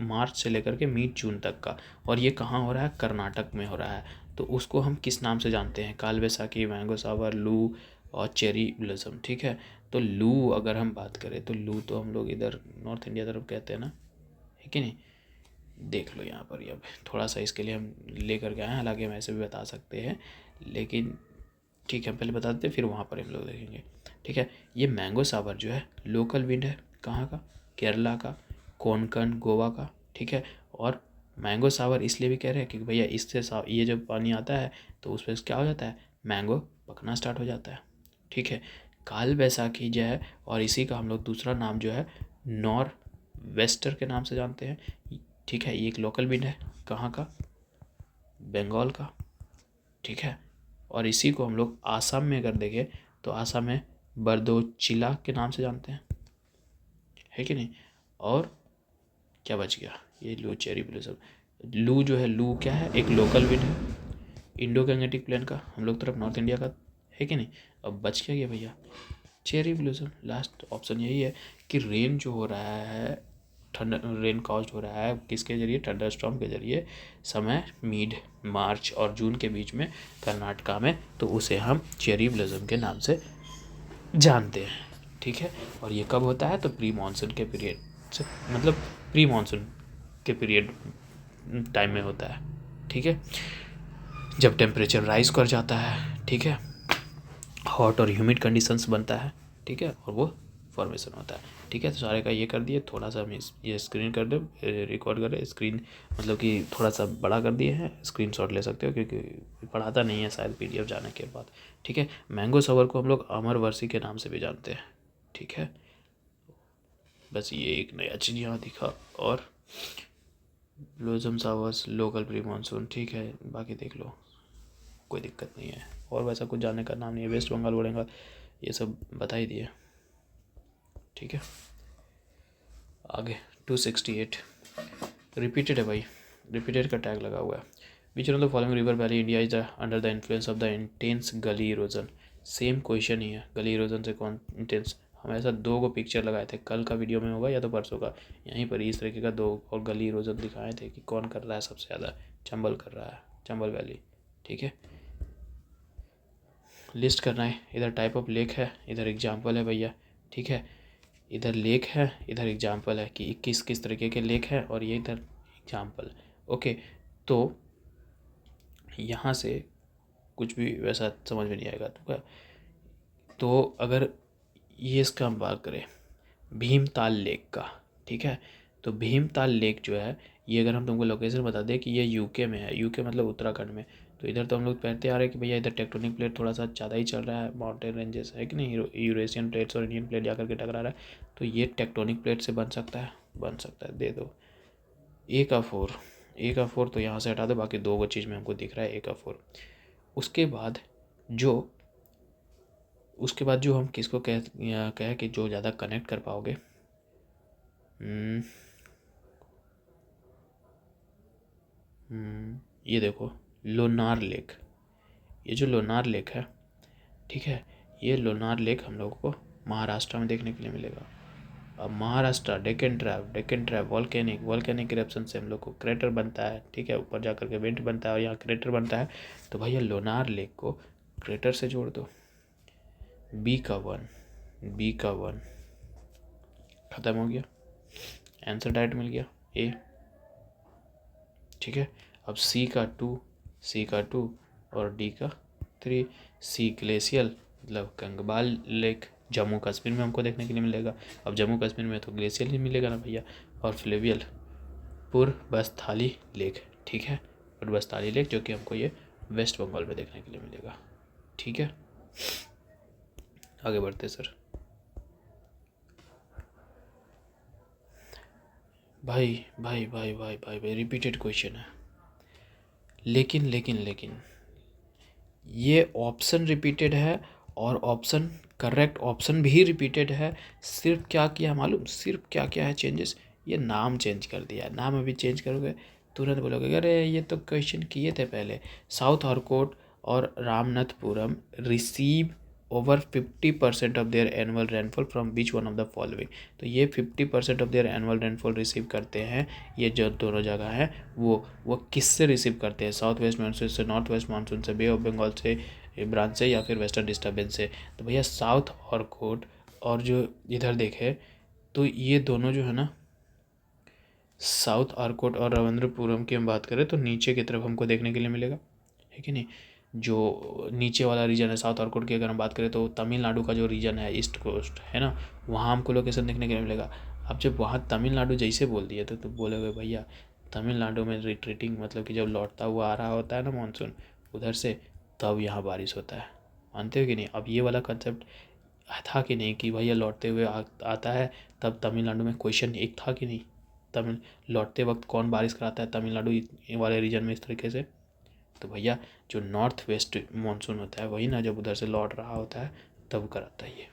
मार्च से लेकर के मिड जून तक का, और ये कहाँ हो रहा है, कर्नाटक में हो रहा है। तो उसको हम किस नाम से जानते हैं, काल बैसाखी, मैंगो सावर, लू और चेरी ब्लॉसम। ठीक है। तो लू अगर हम बात करें तो लू तो हम लोग इधर नॉर्थ इंडिया तरफ कहते हैं ना, है कि नहीं। देख लो यहाँ पर, अब थोड़ा सा इसके लिए हम लेकर के आए हैं, हालांकि हम ऐसे भी बता सकते हैं, लेकिन ठीक है, हम पहले बता देते हैं, फिर वहाँ पर हम लोग देखेंगे। ठीक है। ये मैंगो सावर जो है लोकल विंड है, कहाँ का, केरला का, कोंकण, गोवा का। ठीक है। और मैंगो सावर इसलिए भी कह रहे हैं क्योंकि भैया इससे ये जब पानी आता है तो उस पर क्या हो जाता है, मैंगो पकना स्टार्ट हो जाता है। ठीक है। काल बैसाखी जो है, और इसी का हम लोग दूसरा नाम जो है नॉर वेस्टर के नाम से जानते हैं। ठीक है। ये एक लोकल विंड है, कहाँ का, बंगाल का। ठीक है। और इसी को हम लोग आसाम में अगर देखें तो आसाम में बरदोचिला के नाम से जानते हैं, है कि नहीं। और क्या बच गया, ये लू, चेरी ब्लॉसम। लू जो है, लू क्या है, एक लोकल विंड है, इंडो गैंगेटिक प्लेन का, हम लोग तरफ नॉर्थ इंडिया का, है कि नहीं। अब बच क्या गया भैया, चेरी ब्लॉसम। लास्ट ऑप्शन यही है कि रेन जो हो रहा है, रेन कॉज्ड हो रहा है किसके जरिए, थंडरस्टॉर्म के जरिए, समय मिड मार्च और जून के बीच में कर्नाटका में, तो उसे हम चेरी ब्लॉसम के नाम से जानते हैं। ठीक है। और ये कब होता है, तो प्री मानसून के पीरियड से, मतलब प्री मानसून के पीरियड टाइम में होता है। ठीक है। जब टेम्परेचर राइज कर जाता है, ठीक है, हॉट और ह्यूमिड कंडीशंस बनता है, ठीक है, और वो फॉर्मेशन होता है। ठीक है। तो सारे का ये कर दिए, थोड़ा सा हम ये स्क्रीन कर दे, रिकॉर्ड करें, स्क्रीन मतलब कि थोड़ा सा बड़ा कर दिए हैं, स्क्रीनशॉट ले सकते हो क्योंकि पढ़ाता नहीं है शायद पीडीएफ जाने के बाद। ठीक है। मैंगो सवर को हम लोग अमरवर्षी के नाम से भी जानते हैं। ठीक है। बस ये एक नया चीज़ यहाँ दिखा। और blossom showers local pre monsoon, ठीक है, बाकी देख लो, कोई दिक्कत नहीं है। और वैसा कुछ जानने का नाम नहीं है, वेस्ट बंगाल बोलेगा, ये सब बता ही दिए। ठीक है। आगे 268 रिपीटेड है भाई, रिपीटेड का टैग लगा हुआ है। Which one of the following river valley India is under the influence of the intense gully erosion. Same question ही है, गली इरोजन से कौन इंटेंस, हम ऐसा 2 को पिक्चर लगाए थे, कल का वीडियो में होगा या तो परसों का, यहीं पर इस तरीके का 2 और गली इरोजन दिखाए थे कि कौन कर रहा है सबसे ज़्यादा, चंबल कर रहा है, चंबल वैली। ठीक है। लिस्ट करना है, इधर टाइप ऑफ लेक है, इधर एग्जाम्पल है भैया। ठीक है। इधर लेक है, इधर एग्जाम्पल है कि किस किस तरीके के लेक है, और ये इधर एग्जाम्पल। ओके। तो यहाँ से कुछ भी वैसा समझ में नहीं आएगा तो क्या, तो अगर ये इसका हम बात करें भीमताल लेक का, ठीक है, तो भीमताल लेक जो है, ये अगर हम तुमको लोकेशन बता दें कि ये यूके में है, यूके मतलब उत्तराखंड में, तो इधर तो हम लोग पढ़ते आ रहे हैं कि भैया इधर टेक्टोनिक प्लेट थोड़ा सा ज़्यादा ही चल रहा है, माउंटेन रेंजेस है कि नहीं, यूरेशियन प्लेट्स और इंडियन प्लेट जाकर के टकरा रहा है, तो ये टेक्टोनिक प्लेट से बन सकता है, बन सकता है। दे दो ए का 4, ए का 4 तो यहाँ से हटा दो, बाकी 2 को चीज़ में हमको दिख रहा है ए का 4। उसके बाद जो उसके बाद जो हम किसको कह कि जो ज़्यादा कनेक्ट कर पाओगे, ये देखो लोनार लेक, ये जो लोनार लेक है, ठीक है, ये लोनार लेक हम लोगों को महाराष्ट्र में देखने के लिए मिलेगा। अब Maharashtra Deccan trap volcanic eruption से हम लोग को क्रेटर बनता है, ठीक है, ऊपर जाकर के वेंट बनता है और यहाँ क्रेटर बनता है, तो भैया लोनार लेक को क्रेटर से जोड़ दो। बी का 1 ख़त्म हो गया, आंसर डायरेक्ट मिल गया ए। ठीक है। अब सी का 2 और डी का 3। सी ग्लेशियल मतलब गंगबाल लेक जम्मू कश्मीर में हमको देखने के लिए मिलेगा। अब जम्मू कश्मीर में तो ग्लेशियल ही मिलेगा ना भैया। और फ्लेवियल पूर्वस्थली लेक, ठीक है, पूर्वस्थली लेक जो कि हमको ये वेस्ट बंगाल में देखने के लिए मिलेगा। ठीक है। आगे बढ़ते सर। भाई रिपीटेड क्वेश्चन है, लेकिन लेकिन लेकिन ये ऑप्शन रिपीटेड है और ऑप्शन करेक्ट ऑप्शन भी रिपीटेड है। सिर्फ क्या किया मालूम, सिर्फ क्या क्या है चेंजेस, ये नाम चेंज कर दिया। नाम अभी चेंज करोगे तुरंत बोलोगे अरे ये तो क्वेश्चन किए थे पहले। साउथ ऑर्कोट और Ramanathapuram receive over 50% of their annual rainfall from beach one of the following. तो ये 50% of their annual rainfall receive करते हैं, ये जो दोनों जगह हैं वो किससे रिसीव करते हैं? साउथ वेस्ट मानसून से, नॉर्थ वेस्ट मानसून से, बे ऑफ बंगाल से ब्रांच से, या फिर वेस्टर्न डिस्टर्बेंस से। तो भैया साउथ ऑर्कोट और जो इधर देखे तो ये दोनों जो है ना, साउथ आर्कोट और रविंद्रपुरम की हम बात करें तो नीचे की तरफ हमको देखने के लिए मिलेगा, है कि नहीं। जो नीचे वाला रीजन है साउथ आर्कोट की अगर हम बात करें तो तमिलनाडु का जो रीजन है ईस्ट कोस्ट है ना, वहाँ हमको लोकेशन देखने के लिए मिलेगा। अब जब वहाँ तमिलनाडु जैसे बोल दिए तो बोलोगे भैया तमिलनाडु में रिट्रीटिंग मतलब कि जब लौटता हुआ आ रहा होता है ना मानसून उधर से, तब यहाँ बारिश होता है। मानते हो कि नहीं? अब ये वाला कंसेप्ट था कि नहीं कि भैया लौटते हुए आता है, तब तमिलनाडु में क्वेश्चन एक था कि नहीं, तमिल लौटते वक्त कौन बारिश कराता है तमिलनाडु वाले रीजन में इस तरीके से। तो भैया जो नॉर्थ वेस्ट मानसून होता है वही ना, जब उधर से लौट रहा होता है तब कराता है ये।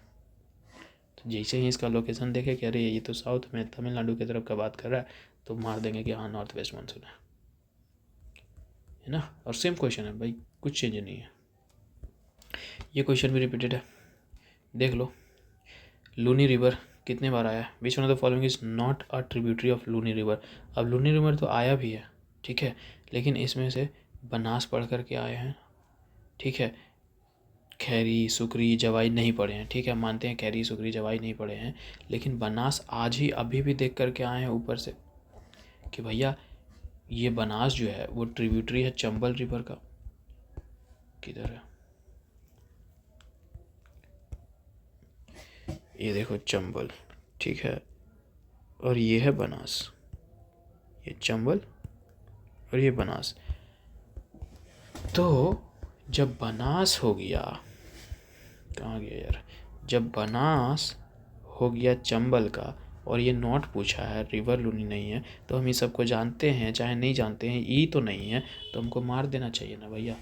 तो जैसे ही इसका लोकेशन देखे कि अरे ये तो साउथ में तमिलनाडु की तरफ का बात कर रहा है, तो मार देंगे कि हाँ नॉर्थ वेस्ट मानसून है ना। और सेम क्वेश्चन है भाई, कुछ चेंज नहीं है। ये क्वेश्चन भी रिपीटेड है, देख लो। लूनी रिवर कितने बार आया है? Which one of the following is not a tributary of Luni river. अब लूनी रिवर तो आया भी है, ठीक है, लेकिन इसमें से बनास पढ़ करके आए हैं, ठीक है। खैरी सुकरी जवाई नहीं पढ़े हैं, ठीक है, मानते हैं खैरी सुकरी जवाई नहीं पढ़े हैं, लेकिन बनास आज ही अभी भी देख करके आए हैं ऊपर से कि भैया ये बनास जो है वो ट्रिब्यूटरी है चंबल रिवर का। किधर है ये देखो चंबल, ठीक है, और ये है बनास, ये चंबल और ये बनास। तो जब बनास हो गया, कहाँ गया यार, जब बनास हो गया चंबल का और ये नॉट पूछा है, रिवर लूनी नहीं है, तो हम ये सबको जानते हैं चाहे नहीं जानते हैं, ई तो नहीं है तो हमको मार देना चाहिए ना भैया।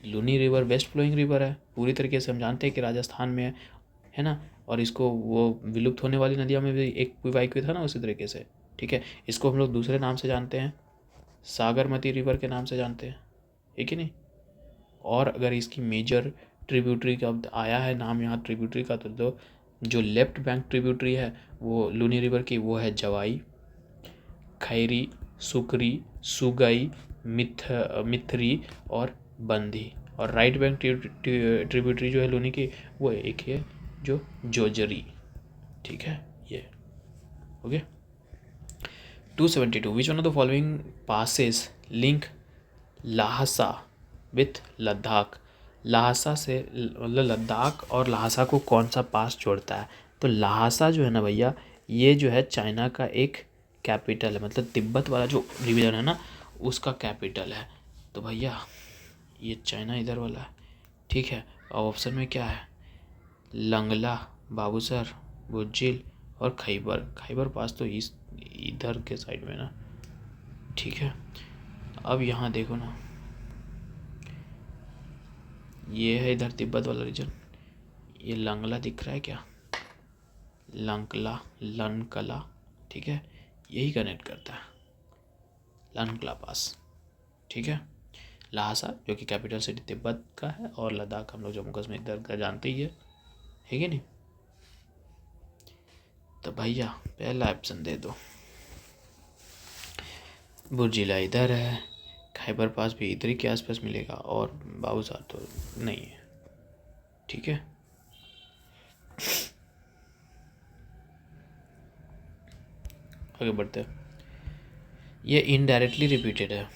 Luni river west flowing river है, पूरी तरीके से हम जानते हैं कि राजस्थान में है ना, और इसको वो विलुप्त होने वाली नदियों में भी एक वाक्य था ना उसी तरीके से, ठीक है। इसको हम लोग दूसरे नाम से जानते हैं, सागरमती रिवर के नाम से जानते हैं, है कि नहीं। और अगर इसकी मेजर ट्रिब्यूटरी का आया है नाम यहाँ ट्रिब्यूटरी का, तो जो लेफ्ट बैंक ट्रिब्यूटरी है वो लूनी रिवर की, वो है जवाई, खैरी, सुकरी, सुगई, मिथरी और बंदी। और राइट बैंक ट्रिब्यूटरी जो है लूनी की वो एक है जो जोजरी, ठीक है। ये okay. 272 which one of the following passes link Lhasa with Ladakh. Lhasa से मतलब लद्दाख और ल्हासा को कौन सा पास जोड़ता है? तो ल्हासा जो है ना भैया, ये जो है चाइना का एक कैपिटल है, मतलब तिब्बत वाला जो रिवीजन है ना उसका कैपिटल है। तो भैया ये चाइना इधर वाला है, ठीक है। और ऑप्शन में क्या है? लंगला, बाबूसर, बुज्जिल और खैबर। खैबर पास तो इस इधर के साइड में ना, ठीक है। अब यहाँ देखो ना, ये है इधर तिब्बत वाला रीजन, ये लंगला दिख रहा है क्या, लंकला, लनकला, ठीक है, यही कनेक्ट करता है लनकला पास, ठीक है। ल्हासा जो कि कैपिटल सिटी तिब्बत का है, और लद्दाख हम लोग जम्मू कश्मीर इधर का जानते ही है कि नहीं। तो भैया पहला ऑप्शन दे दो, बुर्जिला इधर है, खैबर पास भी इधर ही के आसपास मिलेगा, और बाबूसार तो नहीं है, ठीक है। आगे बढ़ते, ये इनडायरेक्टली रिपीटेड है।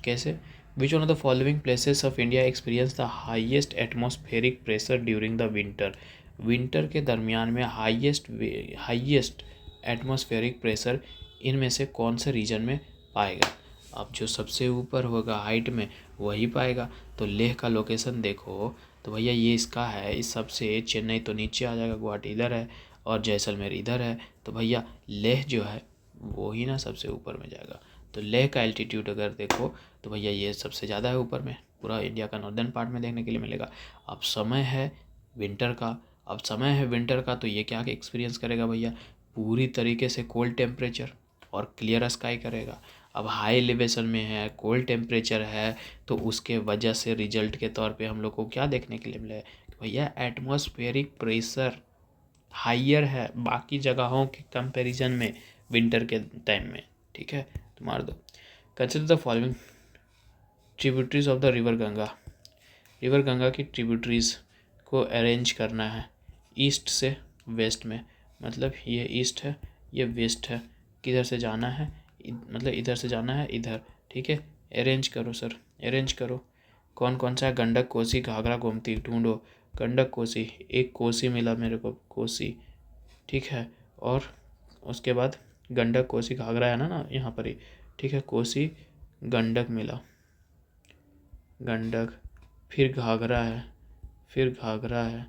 कैसे? विच one of the following places of India experience the highest atmospheric pressure during the winter. Winter के दरमियान में हाईएस्ट एटमॉस्फेरिक प्रेशर इनमें से कौन से रीजन में पाएगा? अब जो सबसे ऊपर होगा हाइट में वही पाएगा। तो लेह का लोकेशन देखो तो भैया ये इसका है, इस सबसे चेन्नई तो नीचे आ जाएगा, गुवाहाटी इधर है और जैसलमेर इधर है, तो भैया लेह जो है वो ही ना सबसे ऊपर में जाएगा। तो लेह का एल्टीट्यूड अगर देखो तो भैया ये सबसे ज़्यादा है ऊपर में, पूरा इंडिया का नॉर्दर्न पार्ट में देखने के लिए मिलेगा। अब समय है विंटर का, तो ये क्या एक्सपीरियंस करेगा भैया, पूरी तरीके से कोल्ड टेम्परेचर और क्लियर स्काई करेगा। अब हाई एलिवेशन में है, कोल्ड टेम्परेचर है, तो उसके वजह से रिजल्ट के तौर पे हम लोग को क्या देखने के लिए मिला है कि भैया एटमॉस्फेरिक प्रेशर हाइयर है बाकी जगहों के कंपैरिजन में विंटर के टाइम में। ठीक है, तो मार दो। Consider the following tributaries of the river Ganga की ट्रिब्यूटरीज को अरेंज करना है ईस्ट से वेस्ट में, मतलब ये ईस्ट है ये वेस्ट है, किधर से जाना है मतलब इधर से जाना है इधर। ठीक है, अरेंज करो सर, अरेंज करो। कौन कौन सा है, गंडक, कोसी, घाघरा, गोमती, ढूंढो। गंडक, कोसी, एक कोसी मिला मेरे को, कोसी। ठीक है, और उसके बाद गंडक, कोसी, घाघरा है ना यहाँ पर ही। ठीक है, कोसी, गंडक मिला, गंडक, फिर घाघरा है,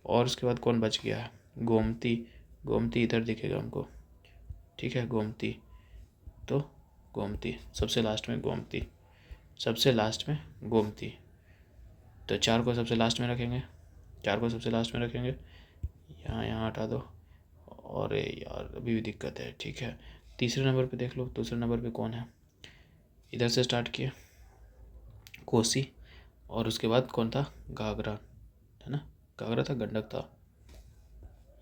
और उसके बाद कौन बच गया है, गोमती इधर दिखेगा हमको। ठीक है, गोमती, तो गोमती सबसे लास्ट में, तो चार को सबसे लास्ट में रखेंगे, यहाँ हटा दो। और यार अभी भी दिक्कत है। ठीक है, तीसरे नंबर पे देख लो, दूसरे नंबर पे कौन है, इधर से स्टार्ट किए कोसी, और उसके बाद कौन था, घाघरा है ना, घाघरा था, गंडक था।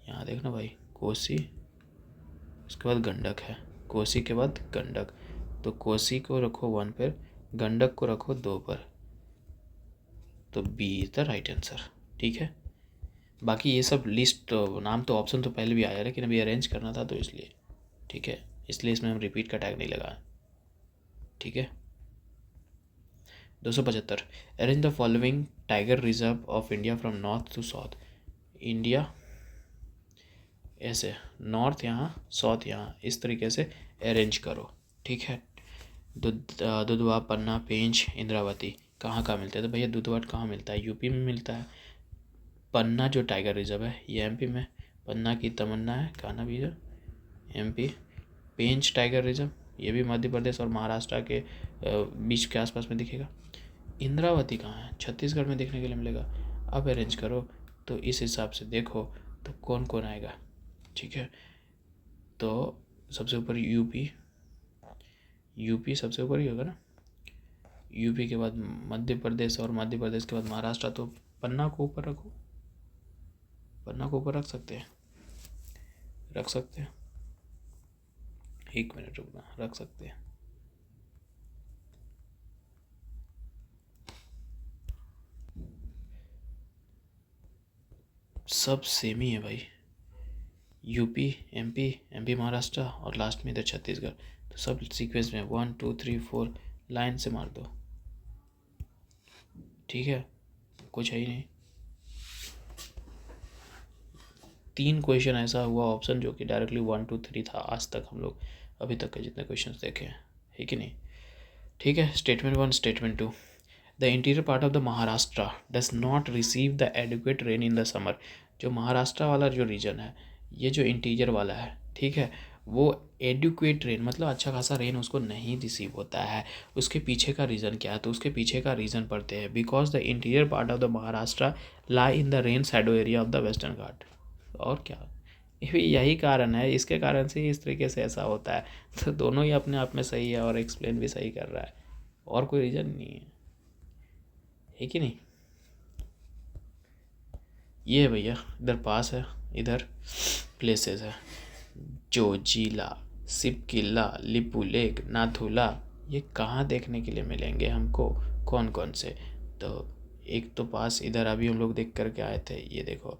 यहाँ देखना भाई, कोसी, उसके बाद गंडक है, कोसी के बाद गंडक, तो कोसी को रखो 1 पर, गंडक को रखो 2 पर, तो B is the right answer. ठीक है, बाकी ये सब लिस्ट नाम तो ऑप्शन तो पहले भी आया, लेकिन अभी अरेंज करना था तो इसलिए। ठीक है, इसलिए इसमें हम रिपीट का टैग नहीं लगाया। ठीक है, 275 arrange the following tiger reserve of India from north to south. India ऐसे, नॉर्थ यहाँ, साउथ यहाँ, इस तरीके से अरेंज करो। ठीक है, दुधवा, पन्ना, पेंच, इंद्रावती कहाँ कहाँ मिलते हैं, तो भैया दुधवा कहाँ मिलता है, यूपी में मिलता है। पन्ना जो टाइगर रिजर्व है ये एमपी में, पन्ना की तमन्ना है, कान्हा भी है एमपी। पेंच टाइगर रिजर्व ये भी मध्य प्रदेश और महाराष्ट्र के बीच के आसपास में दिखेगा। इंद्रावती कहाँ है, छत्तीसगढ़ में देखने के लिए मिलेगा। अब अरेंज करो तो इस हिसाब से देखो तो कौन कौन आएगा। ठीक है, तो सबसे ऊपर यूपी सबसे ऊपर ही होगा ना, यूपी के बाद मध्य प्रदेश, और मध्य प्रदेश के बाद महाराष्ट्र, तो पन्ना को ऊपर रखो, पन्ना को ऊपर रख सकते हैं, एक मिनट रुकना, रख सकते हैं। सब सेम ही है भाई, यूपी, एमपी महाराष्ट्र, और लास्ट में इधर छत्तीसगढ़, तो सब सीक्वेंस में 1 2 3 4 लाइन से मार दो। ठीक है, कुछ है ही नहीं। 3 क्वेश्चन ऐसा हुआ ऑप्शन जो कि डायरेक्टली 1 2 3 था आज तक हम लोग अभी तक के जितने क्वेश्चन देखे हैं, है कि नहीं। ठीक है, statement 1, statement 2, the interior part of the Maharashtra does not receive the adequate rain in the summer. जो महाराष्ट्र वाला जो रीजन है, ये जो इंटीरियर वाला है, ठीक है, वो एडिक्वेट रेन मतलब अच्छा खासा रेन उसको नहीं रिसीव होता है। उसके पीछे का रीज़न क्या है, तो उसके पीछे का रीज़न पढ़ते हैं। Because the interior part of the Maharashtra lie in the rain shadow area of the Western Ghat. और क्या, यही कारण है, इसके कारण से इस तरीके से ऐसा होता है। तो दोनों ही अपने आप में सही है और एक्सप्लेन भी सही कर रहा है, और कोई रीज़न नहीं है कि नहीं। ये है भैया, इधर पास है, इधर प्लेसेस है, जोजिला, सिपकिला, लिपू लेक, नाथुला, ये कहाँ देखने के लिए मिलेंगे हमको, कौन कौन से। तो एक तो पास इधर अभी हम लोग देख करके आए थे, ये देखो,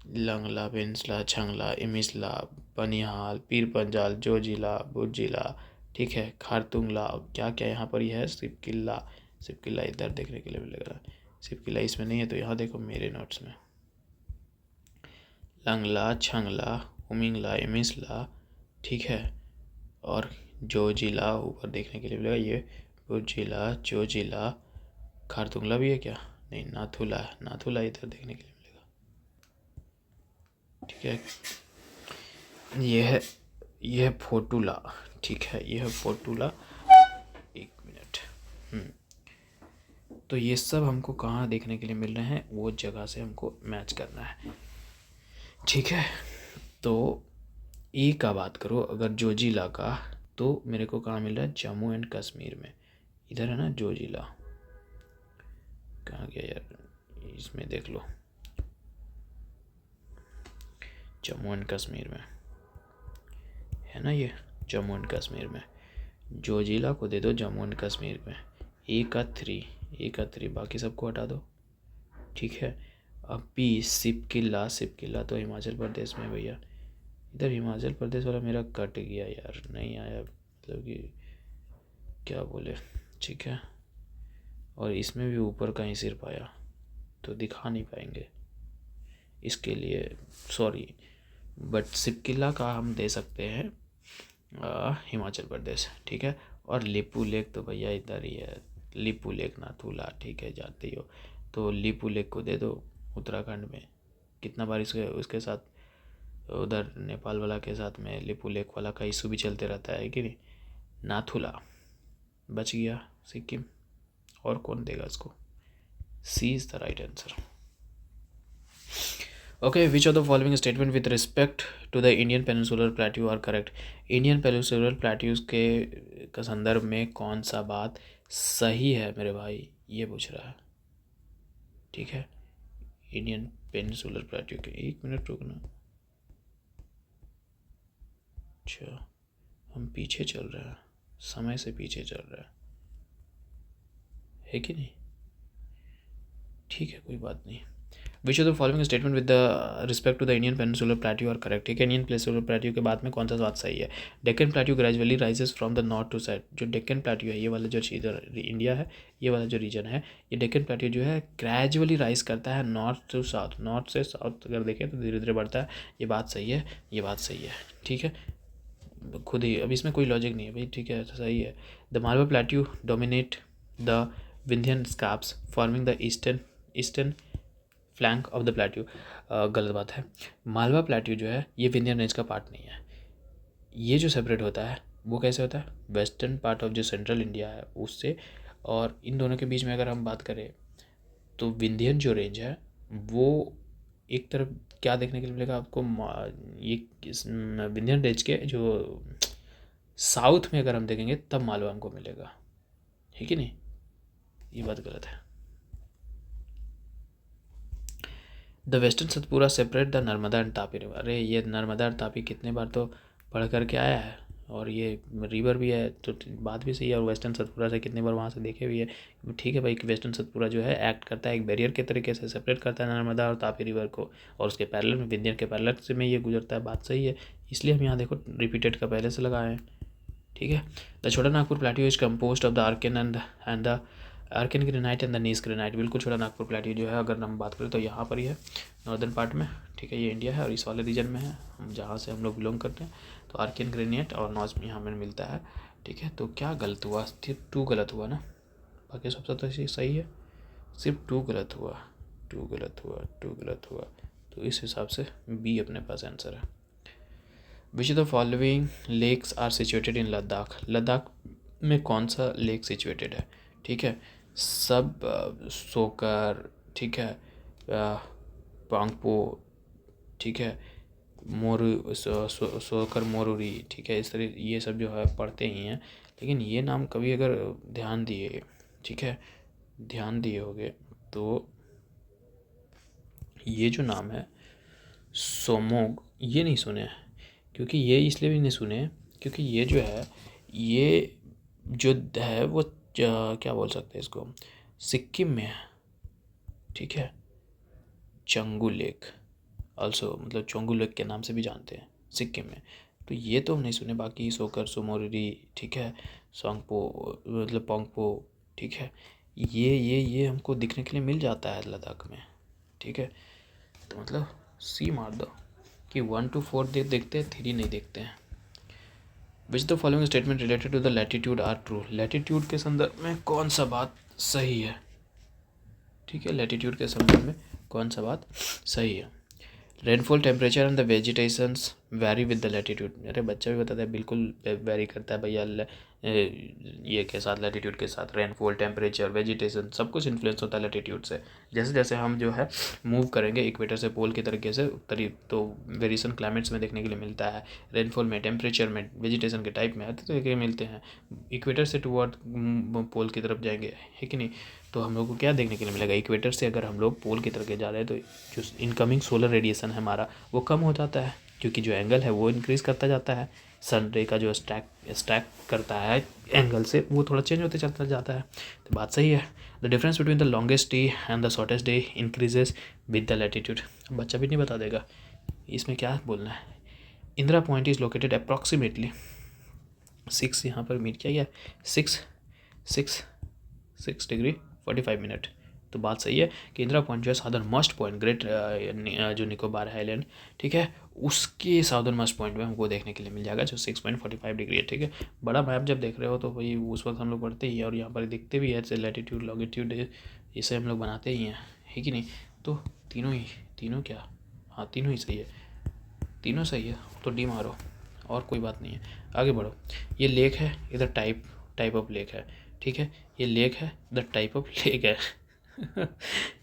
लंगला, बेंसला, छंगला, इमिसला, बनिहाल, पीर पंजाल, जोजिला, बुजिला, ठीक है, खारतुंगला, क्या क्या यहाँ पर ही है, सिपकिला इधर देखने के लिए मिलेगा। सिपकिला इसमें नहीं है, तो यहाँ देखो मेरे नोट्स में, लंगला, छंगला, उमिंगला, इमिसला, ठीक है, और जोजिला ऊपर देखने के लिए मिलेगा, ये बुजिला, जोजिला, खारतुंगला भी है क्या, नहीं, नाथुला है, नाथुला इधर देखने के लिए मिलेगा। ठीक है, ये है, ये है फोटुला, ठीक है, ये है फोटुला। एक मिनट। तो ये सब हमको कहाँ देखने के लिए मिल रहे हैं, वो जगह से हमको मैच करना है, ठीक है। तो ए का बात करो अगर जोजिला का, तो मेरे को कहाँ मिल रहा है, जम्मू एंड कश्मीर में। इधर है ना जोजिला, कहाँ गया यार, इसमें देख लो, जम्मू एंड कश्मीर में है ना, ये जम्मू एंड कश्मीर में। जोजिला को दे दो जम्मू एंड कश्मीर में। ए का 3, बाकी सबको हटा दो, ठीक है। अब बी सिपकिला तो हिमाचल प्रदेश में भैया। इधर हिमाचल प्रदेश वाला मेरा कट गया यार, नहीं आया, मतलब कि क्या बोले, ठीक है। और इसमें भी ऊपर का ही सिर्फ आया, तो दिखा नहीं पाएंगे, इसके लिए सॉरी। बट सिपकिला का हम दे सकते हैं हिमाचल प्रदेश, ठीक है। और लिपू लेक तो भैया इधर ही है, लिपू लेक नाथुला, ठीक है, जानते ही हो। तो लिपू लेक को दे दो उत्तराखंड में। कितना बार उसके साथ उधर नेपाल वाला के साथ में लिपू लेक वाला का इशू भी चलते रहता है कि नहीं। नाथुला बच गया, सिक्किम। और कौन देगा इसको, C is the right answer. Okay, which of the following statement with respect to the Indian peninsular plateau are correct. Indian peninsular plateaus के संदर्भ में कौन सा बात सही है मेरे भाई, ये पूछ रहा है, ठीक है। इंडियन पेनिनसुलर प्लेट्यू के, एक मिनट रुकना। अच्छा, हम पीछे चल रहे हैं, समय से पीछे चल रहा है कि नहीं, ठीक है, कोई बात नहीं। Which of the following statement with the respect to the Indian peninsular plateau are correct, ठीक है। इंडियन पेनिनसुलर प्लेट्यू के बाद में कौन सा बात सही है। Deccan plateau gradually rises from the north to south. जो डेक्कन प्लेट्यू है, ये वाला जो इधर इंडिया है, ये वाला जो रीजन है, ये डेक्कन प्लेट्यू जो है ग्रेजुअली राइज करता है नॉर्थ टू साउथ। नॉर्थ से साउथ अगर देखें तो धीरे धीरे बढ़ता है, ये बात सही है, ये बात सही है, ठीक है। खुद ही, अब इसमें कोई लॉजिक नहीं है भाई, ठीक है, सही है। The Malwa plateau dominate the Vindhyan scraps forming the eastern flank of the plateau. गलत बात है। मालवा प्लेट्यू जो है ये विंध्यन रेंज का पार्ट नहीं है। ये जो सेपरेट होता है वो कैसे होता है, वेस्टर्न पार्ट ऑफ जो सेंट्रल इंडिया है उससे, और इन दोनों के बीच में अगर हम बात करें तो विंध्यन जो रेंज है वो एक तरफ क्या देखने के लिए मिलेगा आपको, ये विंध्यन रेंज के जो साउथ में अगर हम देखेंगे तब मालवा हमको मिलेगा, है कि नहीं, ये बात गलत है। The western Satpura separate the Narmada and Tapi river. अरे ये नर्मदा और तापी कितने बार तो पढ़ करके आया है, और ये रिवर भी है, तो बात भी सही है। और वेस्टर्न सतपुरा से कितने बार वहाँ से देखे भी है, ठीक है भाई। कि वेस्टर्न सतपुरा जो है एक्ट करता है एक बैरियर के तरीके से, सेपरेट करता है नर्मदा और तापी रिवर को, और उसके पैरेलल में, विंध्यन के पैरेलल से में ये गुजरता है, बात सही है। इसलिए हम यहाँ देखो रिपीटेड का पहले से लगाए हैं, ठीक है। The Chota Nagpur plateau is compose of the archaean and the archaean granite and the gneiss granite. बिल्कुल, छोटा नागपुर प्लेट्यू जो है अगर हम बात करें तो यहाँ पर ही है, नॉर्दर्न पार्ट में, ठीक है। ये इंडिया है और इस वाले रीजन में है हम जहाँ से हम लोग बिलोंग करते हैं। तो आर्किन ग्रेनाइट और नॉस यहाँ में मिलता है, ठीक है। तो क्या गलत हुआ, सिर्फ 2 गलत हुआ ना, बाकी सब तो सही है, सिर्फ 2 गलत हुआ, 2 गलत हुआ, 2 गलत हुआ। तो इस हिसाब से बी अपने पास आंसर है। Which of the following lakes are situated in Ladakh. Ladakh में कौन सा लेक सिचुएटेड है, ठीक है। सब सोकर, ठीक है, पांगपो, ठीक है, मोरू सोकर मोरूरी, ठीक है। इस तरह ये सब जो है पढ़ते ही हैं, लेकिन ये नाम कभी अगर ध्यान दिए, ठीक है, ध्यान दिए होगे तो ये जो नाम है सोमोग, ये नहीं सुने हैं। क्योंकि ये इसलिए भी नहीं सुने क्योंकि ये जो है, ये जो है वो क्या बोल सकते हैं इसको, सिक्किम में है, ठीक है। चंगू लेक ऑल्सो, मतलब चोंगू लेक के नाम से भी जानते हैं सिक्किम में। तो ये तो हम नहीं सुने, बाकी सोकर सोमोरी, ठीक है, सोंगपो मतलब पोंगपो, ठीक है, ये हमको दिखने के लिए मिल जाता है लद्दाख में, ठीक है। तो मतलब सी मार दो कि 1 to 4 देखते हैं, 3 नहीं देखते हैं। Which the following statement related to the latitude are true. Latitude के संदर्भ में कौन सा बात सही है, ठीक है। लैटिट्यूड के संदर्भ में कौन सा बात सही है। Rainfall temperature and the vegetations vary with the latitude. अरे बच्चा भी बताता है बिल्कुल वैरी करता है भैया, ये के साथ लैटिट्यूड के साथ रेनफॉल, टेम्परेचर, वेजिटेशन सब कुछ इन्फ्लुएंस होता है लैटिट्यूड से। जैसे जैसे हम जो है मूव करेंगे इक्वेटर से पोल की तरीके से तो वेरिएशन क्लाइमेट्स में देखने के लिए मिलता है, रेनफॉल में, टेम्परेचर में, वेजिटेशन के टाइप में हर तरीके के मिलते हैं। इक्वेटर से टुवर्ड पोल की तरफ जाएंगे, है कि नहीं, तो हम लोग को क्या देखने के लिए मिलेगा, इक्वेटर से अगर हम लोग पोल की तरफ जा रहे हैं तो जो इनकमिंग सोलर रेडिएशन है हमारा वो कम हो जाता है, क्योंकि जो एंगल है वो इंक्रीज़ करता जाता है। सन रे का जो स्टैक करता है एंगल से वो थोड़ा चेंज होते चलता जाता है। तो बात सही है। The difference between the longest day and the shortest day increases with the latitude. बच्चा भी नहीं बता देगा, इसमें क्या बोलना है। Indira point is located approximately 6, यहाँ पर मीट किया गया 6 डिग्री 45 मिनट। तो बात सही है कि इंदिरा पॉइंट जो है साउदर्न मोस्ट पॉइंट ग्रेट जो निकोबार आइलैंड, ठीक है, उसके साउदर्न मोस्ट पॉइंट में हमको देखने के लिए मिल जाएगा जो 6.45 डिग्री है। ठीक है, बड़ा मैप जब देख रहे हो तो भाई उस वक्त हम लोग पढ़ते ही हैं और यहाँ पर दिखते भी है, जैसे लैटिट्यूड लॉन्गिट्यूड इसे हम लोग बनाते ही हैं, है कि नहीं। तो तीनों क्या, हाँ तीनों ही सही है, तीनों सही है, तो डी मारो और कोई बात नहीं है, आगे बढ़ो। ये लेक है, इधर टाइप ऑफ लेक है, ठीक है, ये लेक है, इधर टाइप ऑफ लेक है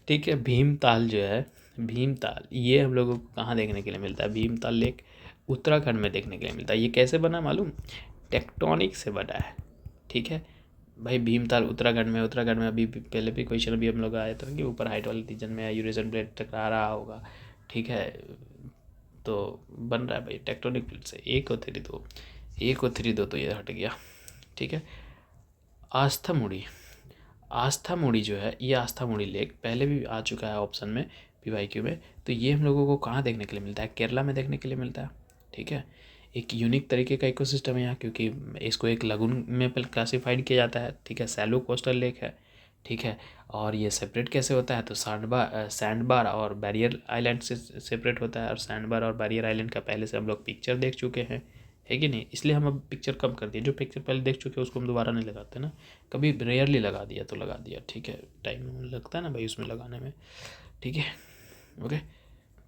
ठीक है। भीमताल जो है, भीमताल ये हम लोगों को कहाँ देखने के लिए मिलता है, भीमताल लेक उत्तराखंड में देखने के लिए मिलता है। ये कैसे बना मालूम, टेक्टोनिक से बना है, ठीक है भाई। भीमताल उत्तराखंड में अभी पहले भी क्वेश्चन अभी हम लोग आया था कि ऊपर हाइट वाले रीजन में यूरेशियन प्लेट टकरा रहा होगा, ठीक है, तो बन रहा है भाई टेक्टोनिक प्लेट से। एक और थ्री दो तो ये हट गया, ठीक है। आस्था मुड़ी जो है, ये आस्था मुड़ी लेक पहले भी आ चुका है ऑप्शन में PYQ में। तो ये हम लोगों को कहाँ देखने के लिए मिलता है, केरला में देखने के लिए मिलता है, ठीक है। एक यूनिक तरीके का इकोसिस्टम है यहाँ, क्योंकि इसको एक लगून में क्लासीफाइड किया जाता है, ठीक है, सैलो कोस्टल लेक है, ठीक है। और ये सेपरेट कैसे होता है, तो सैंड बार और बैरियर आइलैंड से सेपरेट होता है। और सैंड बार और बैरियर आइलैंड का पहले से हम लोग पिक्चर देख चुके हैं, है कि नहीं, इसलिए हम अब पिक्चर कम कर दिए। जो पिक्चर पहले देख चुके हैं उसको हम दोबारा नहीं लगाते ना, कभी रेयरली लगा दिया तो लगा दिया, ठीक है, टाइम लगता है ना भाई उसमें लगाने में, ठीक है, ओके।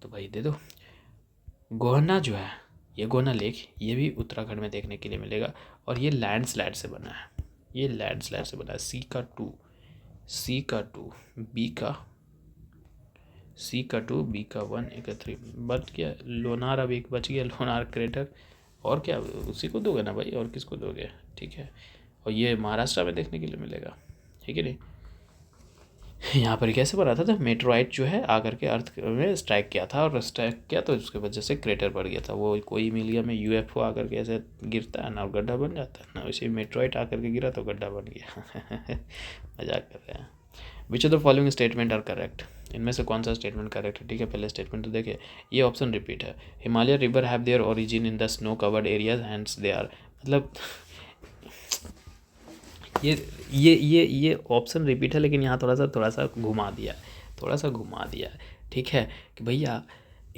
तो भाई दे दो। गोहना जो है, ये गोहना लेक, ये भी उत्तराखंड में देखने के लिए मिलेगा और ये लैंडस्लाइड से बना है, ये लैंडस्लाइड से बना है। C का 2 B का 1 A का 3 बच गया। लोनार अब एक बच गया, लोनार क्रेटर, और क्या उसी को दोगे ना भाई, और किसको दोगे, ठीक है। और ये महाराष्ट्र में देखने के लिए मिलेगा, ठीक है नहीं। यहाँ पर कैसे बना था, मेट्रोइट जो है आकर के अर्थ में स्ट्राइक किया था, और स्ट्राइक किया तो उसके वजह से क्रेटर बढ़ गया था। वो कोई मिलिया में UFO आकर के ऐसे गिरता है ना और गड्ढा बन जाता है ना, वैसे मेट्रोइट आकर के गिरा तो गड्ढा बन गया मजाक कर रहे हैं। Which of the following statement are correct, इनमें से कौन सा स्टेटमेंट करेक्ट है, ठीक है। पहले स्टेटमेंट तो देखिए, ये ऑप्शन रिपीट है। Himalaya river have their origin in the snow covered areas hence they are, मतलब ये ऑप्शन रिपीट है, लेकिन यहाँ थोड़ा सा घुमा दिया है, ठीक है, कि भैया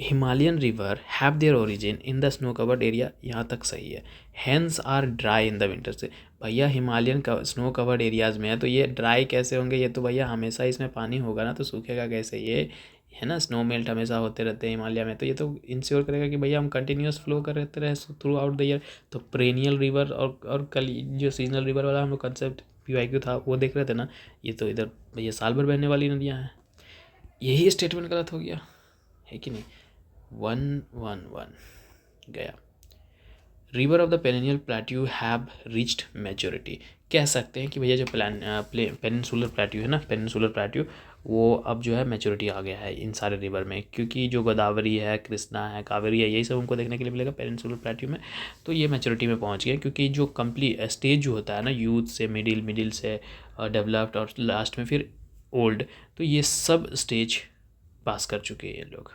Himalayan river have their origin in the snow covered area, यहाँ तक सही है। Hence are dry in the winter से, भैया हिमालयन का स्नो कवर्ड एरियाज़ में है तो ये ड्राई कैसे होंगे, ये तो भैया हमेशा इसमें पानी होगा ना, तो सूखेगा कैसे, ये है ना, स्नो मेल्ट हमेशा होते रहते हैं हिमालय में, तो ये तो इंश्योर करेगा कि भैया हम कंटिन्यूस फ्लो करते रहे थ्रू आउट द ईयर। तो पेरेनियल रिवर और कल जो सीजनल रिवर वाला हम लोग कंसेप्ट PYQ था वो देख रहे थे ना, ये तो इधर भैया साल भर बहने वाली नदियाँ हैं। यही स्टेटमेंट गलत हो गया, है कि नहीं। 1-1-1 गया। River of the peninsular plateau have reached maturity, कह सकते हैं कि भैया जो पेनिनसुलर प्लेट्यू है ना, पेनिनसुलर प्लेट्यू वो अब जो है मैच्योरिटी आ गया है इन सारे रिवर में, क्योंकि जो गोदावरी है, कृष्णा है, कावेरी है, यही सब हमको देखने के लिए मिलेगा पेनिनसुलर प्लेट्यू में। तो ये मैच्योरिटी में पहुंच गए, क्योंकि जो कंप्लीट स्टेज जो होता है ना, यूथ से मिडिल से डेवलप्ड और लास्ट में फिर ओल्ड, तो ये सब स्टेज पास कर चुके हैं ये लोग,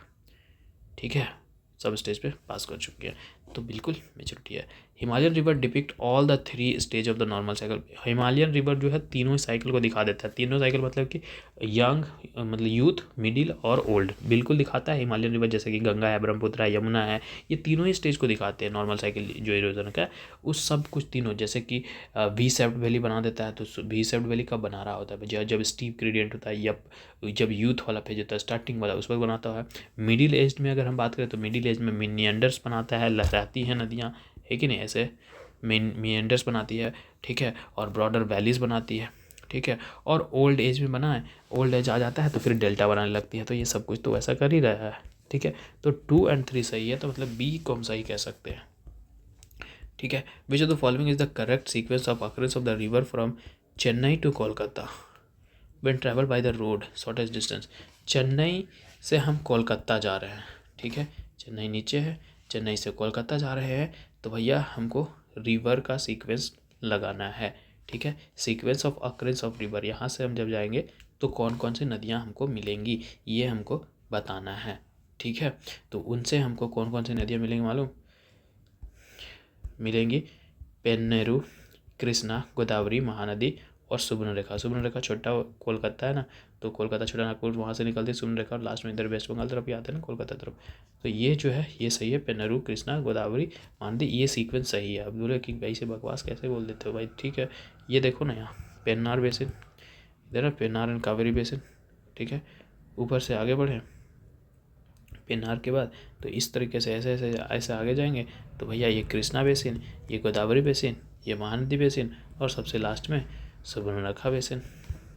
ठीक है, सब स्टेज पे पास कर चुके हैं, तो बिल्कुल मेच्योरिटी है। Himalayan river depict all the 3 stage of the normal cycle, Himalayan river जो है तीनों साइकिल को दिखा देता है। तीनों साइकिल मतलब कि यंग, मतलब यूथ, मिडिल और ओल्ड, बिल्कुल दिखाता है हिमालयन रिवर। जैसे कि गंगा है, ब्रह्मपुत्र है, यमुना है, ये तीनों ही स्टेज को दिखाते हैं नॉर्मल साइकिल जो इरोजन का है, उस सब कुछ तीनों। जैसे कि V शेप्ड वैली बना देता है, तो V शेप्ड वैली कब बना रहा होता है, जब स्टीप ग्रेडियंट होता है, जब यूथ वाला फेज होता है, स्टार्टिंग वाला, उस वक्त बनाता है। मिडिल एज में अगर हम बात करें तो मिडिल एज में मीएंडर्स बनाता है, लहराती हैं नदियाँ, है कि नहीं, ऐसे मीएंडर्स बनाती है, ठीक है, और ब्रॉडर वैलीज बनाती है, ठीक है, और ओल्ड एज में बना है, ओल्ड एज आ जाता है तो फिर डेल्टा बनाने लगती है। तो ये सब कुछ तो वैसा कर ही रहा है, ठीक है। तो 2 और 3 सही है, तो मतलब बी को हम सही कह सकते हैं, ठीक है। Which of the following is the correct sequence of occurrence of the river from Chennai to Kolkata when travel by the road shortest distance. Chennai से हम कोलकाता जा रहे हैं, ठीक है, चेन्नई नीचे है, चेन्नई से कोलकाता जा रहे हैं, तो भैया हमको रिवर का सीक्वेंस लगाना है, ठीक है। Sequence of occurrence of river, यहाँ से हम जब जाएंगे तो कौन कौन सी नदियाँ हमको मिलेंगी ये हमको बताना है, ठीक है। तो उनसे हमको कौन कौन सी नदियाँ मिलेंगी मालूम, मिलेंगी पेन्नेरू, कृष्णा, गोदावरी, महानदी और सुवर्णरेखा। सुवर्णरेखा छोटा कोलकाता है ना, तो कोलकाता छोटा नागपुर वहाँ से निकलती है सुवर्णरेखा, और लास्ट में इधर वेस्ट बंगाल तरफ ही आते हैं ना, कोलकाता तरफ। तो ये जो है ये सही है, पेन्नेरू, कृष्णा, गोदावरी, महानदी, ये सीक्वेंस सही है। अब बोले कि भाई से बकवास कैसे बोल देते हो भाई, ठीक है। ये देखो ना यहाँ पेन्नार बेसिन, इधर है पेन्नार एंड कावेरी बेसिन, ठीक है। ऊपर से आगे बढ़े पेन्नार के बाद तो इस तरीके से ऐसे ऐसे ऐसे आगे जाएंगे तो भैया ये कृष्णा बेसिन, ये गोदावरी बेसिन, ये महानदी बेसिन, और सबसे लास्ट में सुवर्णरेखा बेसिन,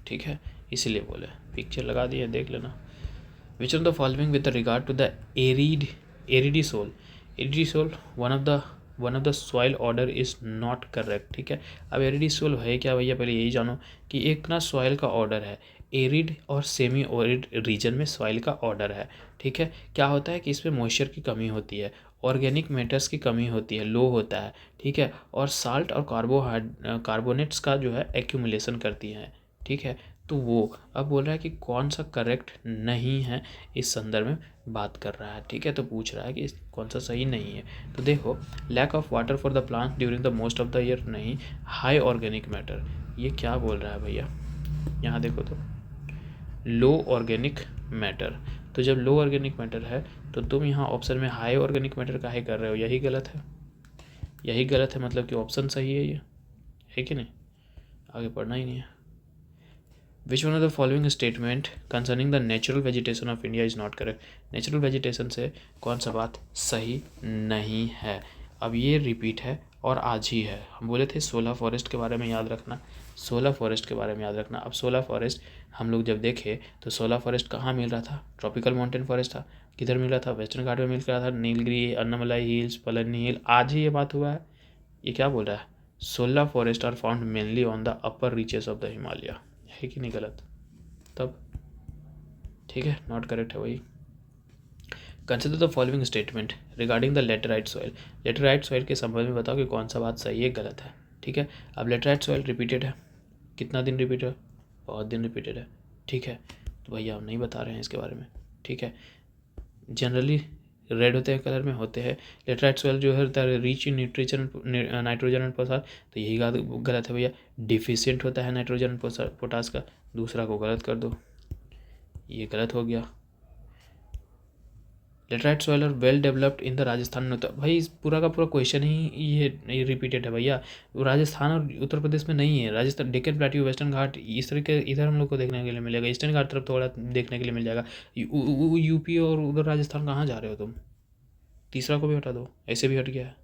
ठीक है। इसीलिए बोले, पिक्चर लगा दिए देख लेना। Which of the following with regard to the aridisol, aridisol one of the soil order is not correct, ठीक है। अब एरिडीसोल है क्या भैया, पहले यही जानो कि एक ना सॉइल का ऑर्डर है, एरिड और सेमी ओरिड रीजन में सॉइल का ऑर्डर है, ठीक है। क्या होता है कि इसमें मॉइस्चर की कमी होती है, ऑर्गेनिक मैटर्स की कमी होती है, लो होता है, ठीक है, और साल्ट और कार्बोनेट्स का जो है एक्यूमुलेशन करती है, ठीक है। तो वो अब बोल रहा है कि कौन सा करेक्ट नहीं है, इस संदर्भ में बात कर रहा है, ठीक है। तो पूछ रहा है कि कौन सा सही नहीं है। तो देखो, lack of water for the plant during the most of the year, नहीं। हाई ऑर्गेनिक मैटर, ये क्या बोल रहा है भैया, यहाँ देखो तो लो ऑर्गेनिक मैटर। तो जब लो ऑर्गेनिक मैटर है तो तुम यहाँ ऑप्शन में हाई ऑर्गेनिक मैटर काहे कर रहे हो, यही गलत है, यही गलत है, मतलब कि ऑप्शन सही है ये, है कि नहीं, आगे पढ़ना ही नहीं है। Which one of the following statement concerning the natural vegetation of India is not correct. Natural vegetation से कौन सा बात सही नहीं है। अब ये रिपीट है और आज ही है, हम बोले थे 16 फॉरेस्ट के बारे में याद रखना, 16 फॉरेस्ट के बारे में याद रखना। अब 16 फॉरेस्ट हम लोग जब देखे तो 16 फॉरेस्ट कहाँ मिल रहा था, ट्रॉपिकल माउंटेन फॉरेस्ट था, किधर मिल रहा था, वेस्टर्न घाट में मिल रहा था, नीलगिरी, अन्नामलाई हिल्स, पलनी हिल, आज ही ये बात हुआ है। ये क्या बोल रहा है, 16 forest are found mainly on the upper reaches of the Himalaya, है कि नहीं गलत, तब ठीक है, नॉट करेक्ट है वही। Consider the following statement regarding the laterite soil. Laterite soil के संबंध में बताओ कि कौन सा बात सही है गलत है, ठीक है। अब लेटराइट सॉइल रिपीटेड है, कितना दिन रिपीटेड है, बहुत दिन रिपीटेड है, ठीक है। तो भैया हम नहीं बता रहे हैं इसके बारे में, ठीक है। जनरली रेड होते हैं कलर में होते हैं। लेटराइट सॉइल जो है rich in nitrogen and potash, तो यही गलत है भैया। डिफिशियंट होता है नाइट्रोजन एंड पोटास का, दूसरा को गलत कर दो, ये गलत हो गया। लेटराइट सॉइल और well developed in the Rajasthan में होता है, भाई इस पूरा का पूरा क्वेश्चन ही ये रिपीटेड है भैया। राजस्थान और उत्तर प्रदेश में नहीं है, राजस्थान डेक्कन प्लेट्यू, वेस्टर्न घाट, इस तरीके इधर हम लोग को देखने के लिए मिलेगा, ईस्टर्न घाट तरफ थोड़ा देखने के लिए मिल जाएगा। यूपी और उधर राजस्थान कहाँ जा रहे हो तुम, तीसरा को भी हटा दो, ऐसे भी हट गया है।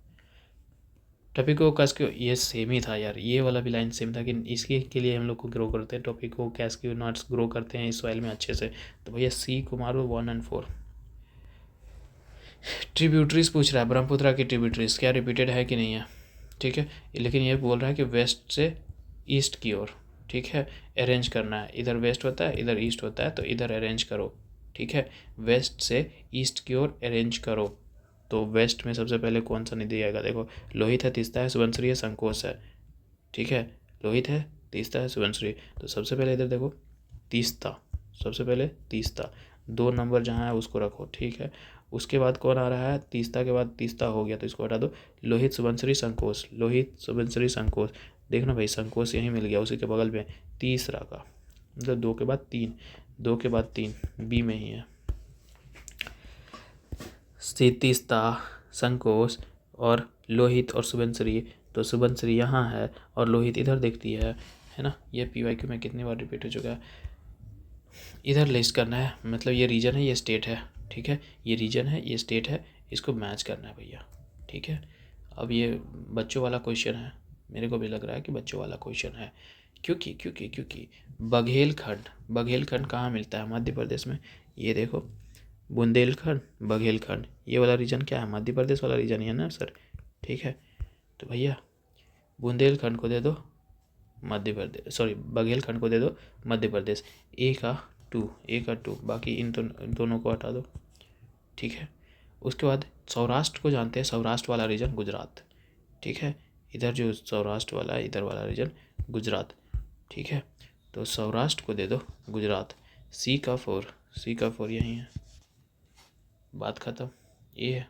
टॉपिको कैस्क्यू ये सेम ही था यार, ये वाला भी लाइन सेम था कि इसके के लिए हम लोग को ग्रो करते हैं, टॉपिको कैस्क्यू नट्स ग्रो करते हैं इस सॉइल में अच्छे से। तो भैया सी को मारो 1 और 4। ट्रिब्यूटरीज पूछ रहा है, ब्रह्मपुत्रा की ट्रिब्यूटरीज क्या रिपीटेड है कि नहीं है, ठीक है। लेकिन ये बोल रहा है कि वेस्ट से ईस्ट की ओर, ठीक है, अरेंज करना है, इधर वेस्ट होता है इधर ईस्ट होता है, तो इधर अरेंज करो, ठीक है। वेस्ट से ईस्ट की ओर अरेंज करो, तो वेस्ट में सबसे पहले कौन सा नदी आएगा, देखो लोहित है, तीस्ता है, सुबनसिरी है, संकोच है, ठीक है। लोहित है, तीस्ता है, सुबनसिरी, तो सबसे पहले इधर देखो तीस्ता, सबसे पहले तीस्ता, 2 नंबर जहाँ है उसको रखो, ठीक है। उसके बाद कौन आ रहा है, तीस्ता के बाद तीस्ता हो गया तो इसको हटा दो, लोहित, सुबनसिरी, संकोच, लोहित, सुबनसिरी, संकोच, देखना भाई संकोच यहीं मिल गया उसी के बगल में, तीसरा का मतलब 2 के बाद 3, 2 के बाद 3 बी में ही है, तीस्ता, संकोच और लोहित और सुबनसिरी। तो सुबनसिरी यहाँ है और लोहित इधर दिखती है ना। ये PYQ में कितनी बार रिपीट हो चुका है, इधर लिस्ट करना है, मतलब ये रीजन है ये स्टेट है, ठीक है, ये रीजन है ये स्टेट है, इसको मैच करना है भैया, ठीक है। अब ये बच्चों वाला क्वेश्चन है, मेरे को भी लग रहा है कि बच्चों वाला क्वेश्चन है, क्योंकि क्योंकि क्योंकि बघेलखंड कहाँ मिलता है? मध्य प्रदेश में। ये देखो, बुंदेलखंड, बघेलखंड, ये वाला रीजन क्या है? मध्य प्रदेश वाला रीजन है ना सर, ठीक है। तो भैया बुंदेलखंड को दे दो मध्य प्रदेश, सॉरी बघेलखंड को दे दो मध्य प्रदेश। ए का टू, बाकी इन दोनों को हटा दो, ठीक है। उसके बाद सौराष्ट्र को जानते हैं, सौराष्ट्र वाला रीजन गुजरात, ठीक है। इधर जो सौराष्ट्र वाला है, इधर वाला रीजन गुजरात, ठीक है। तो सौराष्ट्र को दे दो गुजरात। सी का फोर यहीं है, बात ख़त्म। ये है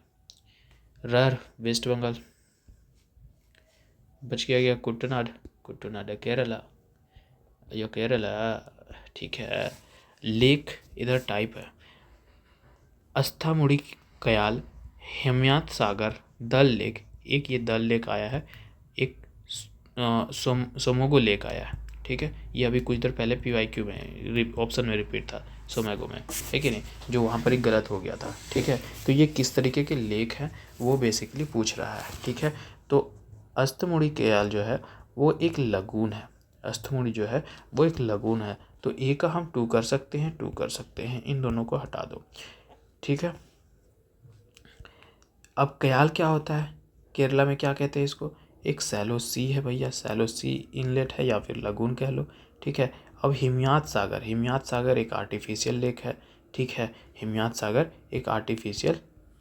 रर वेस्ट बंगाल, बच गया कुट्टनाड है केरला, यो केरला, ठीक है। लेक इधर टाइप है अस्थामुड़ी, कयाल, हेमयात सागर, दल लेक, एक ये दल लेक आया है, एक सोमोगो लेक आया है, ठीक है। ये अभी कुछ देर पहले PYQ में ऑप्शन में रिपीट था, सोमोगो में, है कि नहीं, जो वहाँ पर ही गलत हो गया था, ठीक है। तो ये किस तरीके के लेक हैं वो बेसिकली पूछ रहा है, ठीक है। तो अस्थमुड़ी कयाल जो है वो एक लगून है, अस्थमुड़ी जो है वो एक लगून है। तो ए का हम टू कर सकते हैं, इन दोनों को हटा दो, ठीक है। अब कयाल क्या होता है? केरला में क्या कहते हैं इसको? एक सैलो सी है भैया, सैलो सी इनलेट है या फिर लगून कह लो, ठीक है। अब हिमयात सागर एक आर्टिफिशियल लेक है, ठीक है। हिमयात सागर एक आर्टिफिशियल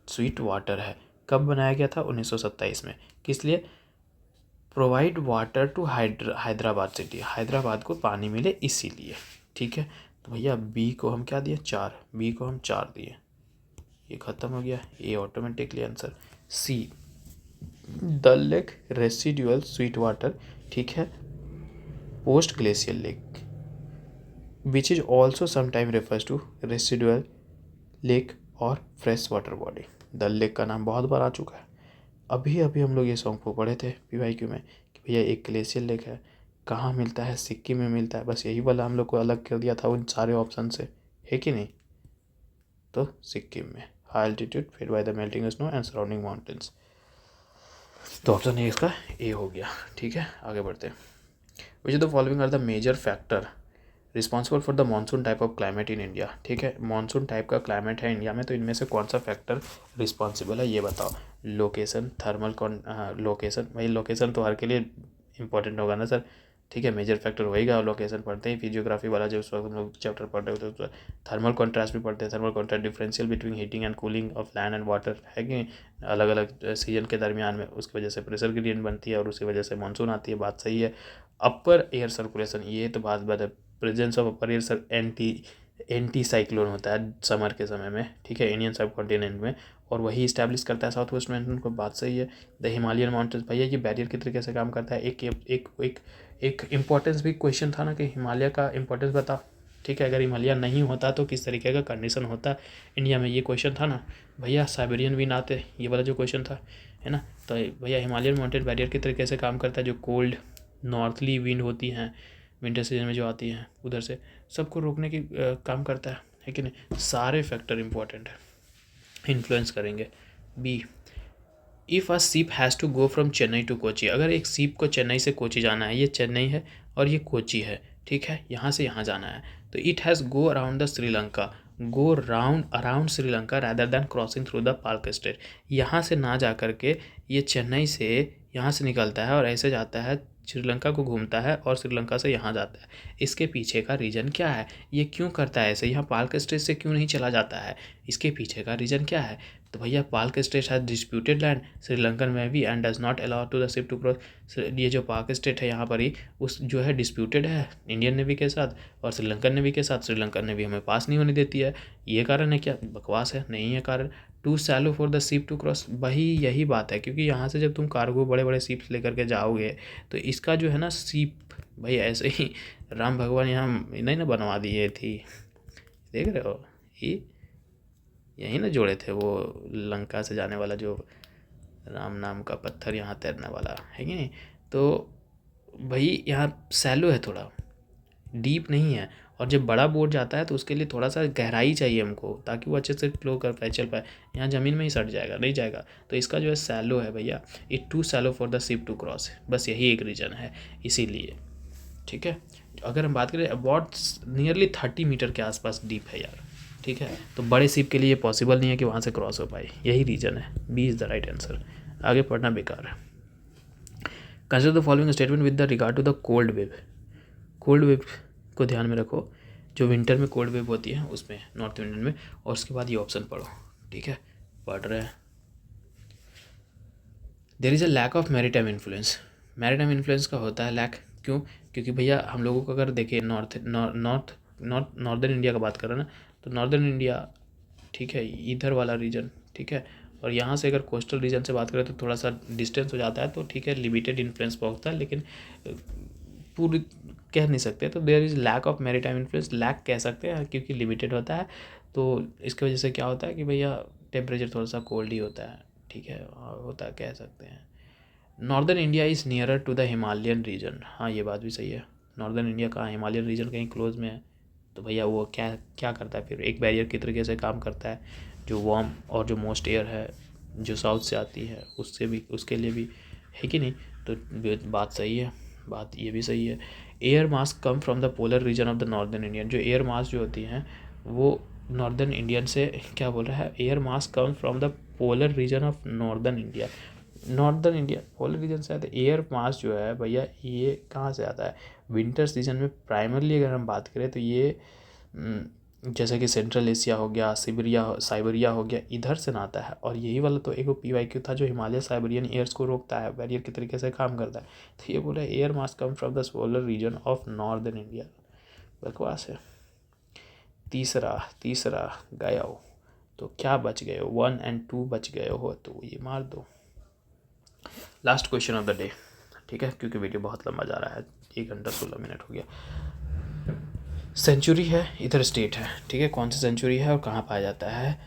स्वीट वाटर है। कब बनाया गया था? 1927 में। किस लिए? Provide water to Hyderabad city, Hyderabad को पानी मिले इसीलिए, ठीक है। तो भैया बी को हम क्या दिए? 4, बी को हम 4 दिए, ये ख़त्म हो गया, ये ऑटोमेटिकली आंसर। सी दल लेक रेसिडुअल स्वीट वाटर, ठीक है, post glacial lake which is also sometime refers to residual lake और fresh water body. Dal lake का नाम बहुत बार आ चुका है, अभी अभी हम लोग ये सॉन्ग को पढ़े थे PYQ में कि भैया एक ग्लेशियल लेक है, कहाँ मिलता है? सिक्किम में मिलता है। बस यही वाला हम लोग को अलग कर दिया था उन सारे ऑप्शन से, है कि नहीं? तो सिक्किम में high altitude fed by the melting snow and surrounding mountains. तो ऑप्शन ए इसका ए हो गया, ठीक है। आगे बढ़ते हैं। Which of the following are the major factor responsible for the monsoon type of climate in India, ठीक है। मानसून टाइप का क्लाइमेट है इंडिया में, तो इनमें से कौन सा फैक्टर रिस्पॉन्सिबल है ये बताओ। लोकेशन, थर्मल लोकेशन, भाई लोकेशन तो हर के लिए इंपॉर्टेंट होगा ना सर, ठीक है। मेजर फैक्टर होएगा, और लोकेशन पढ़ते ही फिजियोग्राफी वाला जो उस वक्त हम लोग चैप्टर पढ़ रहे होते हैं, थर्मल कॉन्ट्रास्ट भी पढ़ते हैं। Thermal contrast differential between heating and cooling of land and water, है कि अलग अलग सीजन के दरमियान में उसकी वजह से प्रेशर ग्रेडियंट बनती है और उसकी वजह से मानसून आती है, बात सही है। अपर एयर सर्कुलेशन, ये तो बात है, presence of upper air sir anti cyclone होता है समर के समय में, ठीक है, इंडियन सब कॉन्टिनेंट में, और वही इस्टेब्लिश करता है साउथ वेस्ट में, को बात सही है। द हिमालयन माउंटेन्स, भैया ये बैरियर की तरीके से काम करता है। एक इम्पोर्टेंस भी क्वेश्चन था ना कि हिमालय का इम्पोर्टेंस बताओ, ठीक है। अगर हिमालय नहीं होता तो किस तरीके का कंडीशन होता इंडिया में, ये क्वेश्चन था ना भैया। साइबेरियन विंड आते, ये वाला जो क्वेश्चन था, है ना। तो भैया हिमालयन माउंटेन बैरियर की तरीके से काम करता है, जो कोल्ड नॉर्थली विंड होती हैं विंटर सीजन में जो आती हैं उधर से, सबको रोकने की काम करता है कि नहीं। सारे फैक्टर इंपॉर्टेंट है, इन्फ्लुएंस करेंगे। B, if a ship has to go from Chennai to Kochi, अगर एक शिप को चेन्नई से कोची जाना है, ये चेन्नई है और ये कोची है, ठीक है, यहाँ से यहाँ जाना है, तो it has go around the Sri Lanka, go round around Sri Lanka rather than crossing through the park state. यहाँ से ना जा कर के ये चेन्नई से यहाँ से निकलता है और ऐसे जाता है श्रीलंका को घूमता है और श्रीलंका से यहाँ जाता है। इसके पीछे का रीज़न क्या है? ये क्यों करता है ऐसे? यहाँ पार्क स्टेट से क्यों नहीं चला जाता है? इसके पीछे का रीज़न क्या है? तो भैया Palk Strait has disputed land Sri Lankan में भी and does not allow to the ship to cross. ये जो पार्क स्टेट है यहाँ पर ही उस जो है डिस्प्यूटेड है इंडियन नेवी के साथ और श्रीलंकन नेवी के साथ, श्रीलंकन नेवी हमें पास नहीं होने देती है। ये कारण है क्या? बकवास है, नहीं है कारण। Too shallow for the ship to cross, वही यही बात है, क्योंकि यहाँ से जब तुम कार्गो बड़े बड़े शिप्स लेकर के जाओगे तो इसका जो है ना शिप, भाई ऐसे ही राम भगवान यहाँ नहीं ना बनवा दिए थी, देख रहे हो, ये यही ना जोड़े थे वो लंका से जाने वाला जो राम नाम का पत्थर यहाँ तैरने वाला, है कि नहीं। तो भाई यहाँ सैलो है, थोड़ा डीप नहीं है, और जब बड़ा बोट जाता है तो उसके लिए थोड़ा सा गहराई चाहिए हमको, ताकि वो अच्छे से फ्लो कर पाए, चल पाए। यहाँ ज़मीन में ही सट जाएगा, नहीं जाएगा। तो इसका जो है सैलो है भैया, it too shallow for the ship to cross, बस यही एक रीज़न है इसीलिए। ठीक है, अगर हम बात करें अबाउट नियरली 30 मीटर के आसपास डीप है यार। ठीक है, तो बड़े शिप के लिए पॉसिबल नहीं है कि वहाँ से क्रॉस हो पाए, यही रीज़न है। B is the right answer. आगे पढ़ना बेकार है। Consider the following statement with the regard to the cold wave. Cold wave को ध्यान में रखो, जो विंटर में कोल्ड वेव होती है उसमें, नॉर्थ इंडियन में। और उसके बाद ये ऑप्शन पढ़ो। ठीक है, पढ़ रहे हैं। There is a lack of maritime influence. Maritime influence का होता है लैक, क्यों? क्योंकि भैया हम लोगों को अगर देखिए नॉर्दर्न इंडिया का बात करें ना, तो नॉर्दर्न इंडिया, ठीक है, इधर वाला रीजन, ठीक है, और यहाँ से अगर कोस्टल रीजन से बात करें तो थोड़ा सा डिस्टेंस हो जाता है, तो ठीक है लिमिटेड इन्फ्लुएंस पहुँचता है, लेकिन पूरी कह नहीं सकते। तो there is lack of maritime influence, lack कह सकते हैं क्योंकि लिमिटेड होता है। तो इसकी वजह से क्या होता है कि भैया टेम्परेचर थोड़ा सा कोल्ड ही होता है। ठीक है, होता है, कह सकते हैं। Northern India is nearer to the Himalayan region. हाँ, ये बात भी सही है। नॉर्दर्न इंडिया कहाँ, हिमालयन रीजन कहीं क्लोज में है, तो भैया वो क्या क्या करता है फिर, एक बैरियर की तरीके से काम करता है, जो वार्म और जो मोस्ट एयर है जो साउथ से आती है उससे भी, उसके लिए भी है कि नहीं। तो बात सही है, बात ये भी सही है। Air mass come from the polar region of the northern Indian. जो एयर मास जो होती हैं वो नॉर्दर्न इंडियन से, क्या बोल रहा है, air mass come from the polar region of northern India. Northern India polar region से आता है। एयर मास जो है भैया ये कहाँ से आता है, विंटर सीजन में प्राइमरली अगर हम बात करें तो ये जैसे कि सेंट्रल एशिया हो गया, साइबेरिया हो गया, इधर से ना आता है। और यही वाला तो एक PYQ था जो हिमालय साइबेरियन एयर्स को रोकता है, बैरियर की तरीके से काम करता है। तो ये बोला air mass come from the polar region of northern India, बकवास है। तीसरा गया हो तो क्या बच गए हो, 1 और 2 बच गए हो, तो ये मार दो। Last question of the day, ठीक है, क्योंकि वीडियो बहुत लंबा जा रहा है, 1 घंटा 16 मिनट हो गया। सेंचुरी है, इधर स्टेट है, ठीक है, कौन सी सेंचुरी है और कहाँ पाया जाता है?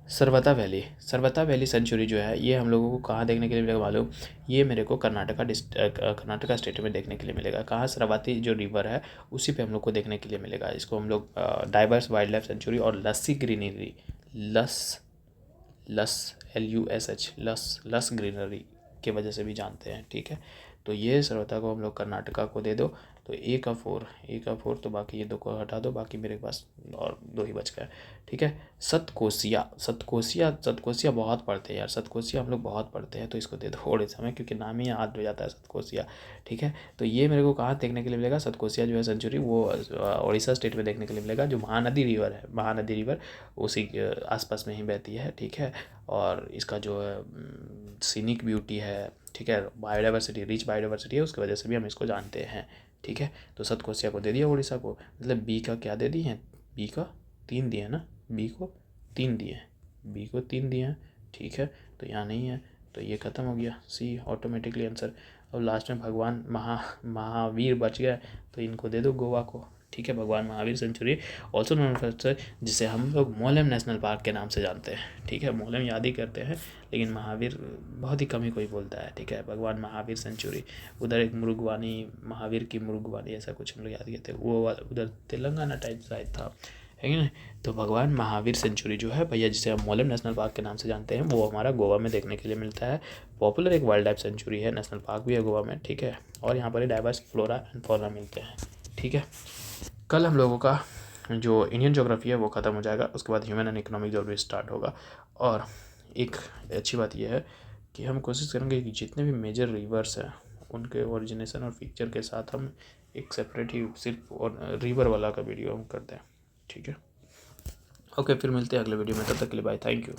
सरवता वैली। सरवता वैली सेंचुरी जो है ये हम लोगों को कहाँ देखने के लिए मिलेगा मालूम? ये मेरे को कर्नाटका स्टेट में देखने के लिए मिलेगा। कहाँ? सरवती जो रिवर है उसी पे हम लोग को देखने के लिए मिलेगा। इसको हम लोग डाइवर्स वाइल्ड लाइफ सेंचुरी और लस्सी ग्रीनरी, LUSH लस ग्रीनरी के वजह से भी जानते हैं। ठीक है, तो ये सरवता को हम लोग कर्नाटका को दे दो। तो A का 4, तो बाकी ये 2 को हटा दो, बाकी मेरे पास और 2 ही बच गए। ठीक है, सतकोसिया बहुत पढ़ते हैं यार, सतकोसिया हम लोग बहुत पढ़ते हैं, तो इसको दे दो उड़ीसा में, क्योंकि नाम ही याद हो जाता है सतकोसिया। ठीक है, तो ये मेरे को कहाँ देखने के लिए मिलेगा? सतकोसिया जो है सेंचुरी वो उड़ीसा स्टेट में देखने के लिए मिलेगा, जो महानदी रिवर है, महानदी रिवर उसी आसपास में ही बहती है। ठीक है, और इसका जो सीनिक ब्यूटी है, ठीक है, बायोडाइवर्सिटी, रिच बायोडाइवर्सिटी है, उसकी वजह से भी हम इसको जानते हैं। ठीक है, तो सतकोसिया को दे दिया उड़ीसा को। मतलब बी का क्या दे दिए हैं? बी का 3 दिए ना, बी को 3 दिए हैं, बी को 3 दिए हैं। ठीक है, तो यहाँ नहीं है, तो ये ख़त्म हो गया, सी ऑटोमेटिकली आंसर। और लास्ट में भगवान महावीर बच गए, तो इनको दे दो गोवा को। ठीक है, Bhagwan Mahavir sanctuary also known as, जिसे हम लोग मोलेम नेशनल पार्क के नाम से जानते हैं। ठीक है, मोलेम याद ही करते हैं, लेकिन महावीर बहुत ही कम ही कोई बोलता है। ठीक है, भगवान महावीर सेंचुरी। उधर एक मुरुगवानी, महावीर की मुरुगवानी, ऐसा कुछ हम लोग याद किए थे, वो उधर तेलंगाना टाइप शायद था, है कि नहीं। तो भगवान महावीर सेंचुरी जो है भैया, जिसे हम मोलेम नेशनल पार्क के नाम से जानते हैं, वो हमारा गोवा में देखने के लिए मिलता है। पॉपुलर एक वाइल्ड लाइफ सेंचुरी है, नेशनल पार्क भी है गोवा में। ठीक है, और यहाँ पर डाइवर्स फ्लोरा एंड फौना मिलते हैं। ठीक है, कल हम लोगों का जो इंडियन ज्योग्राफी है वो ख़त्म हो जाएगा, उसके बाद human and economic geography start होगा। और एक अच्छी बात यह है कि हम कोशिश करेंगे कि जितने भी मेजर रिवर्स हैं उनके ओरिजिनेशन और फीचर के साथ हम एक सेपरेट ही सिर्फ और रिवर वाला का वीडियो हम करते हैं। ठीक है, ओके, फिर मिलते हैं अगले वीडियो में, तब तक के लिए बाय, थैंक यू।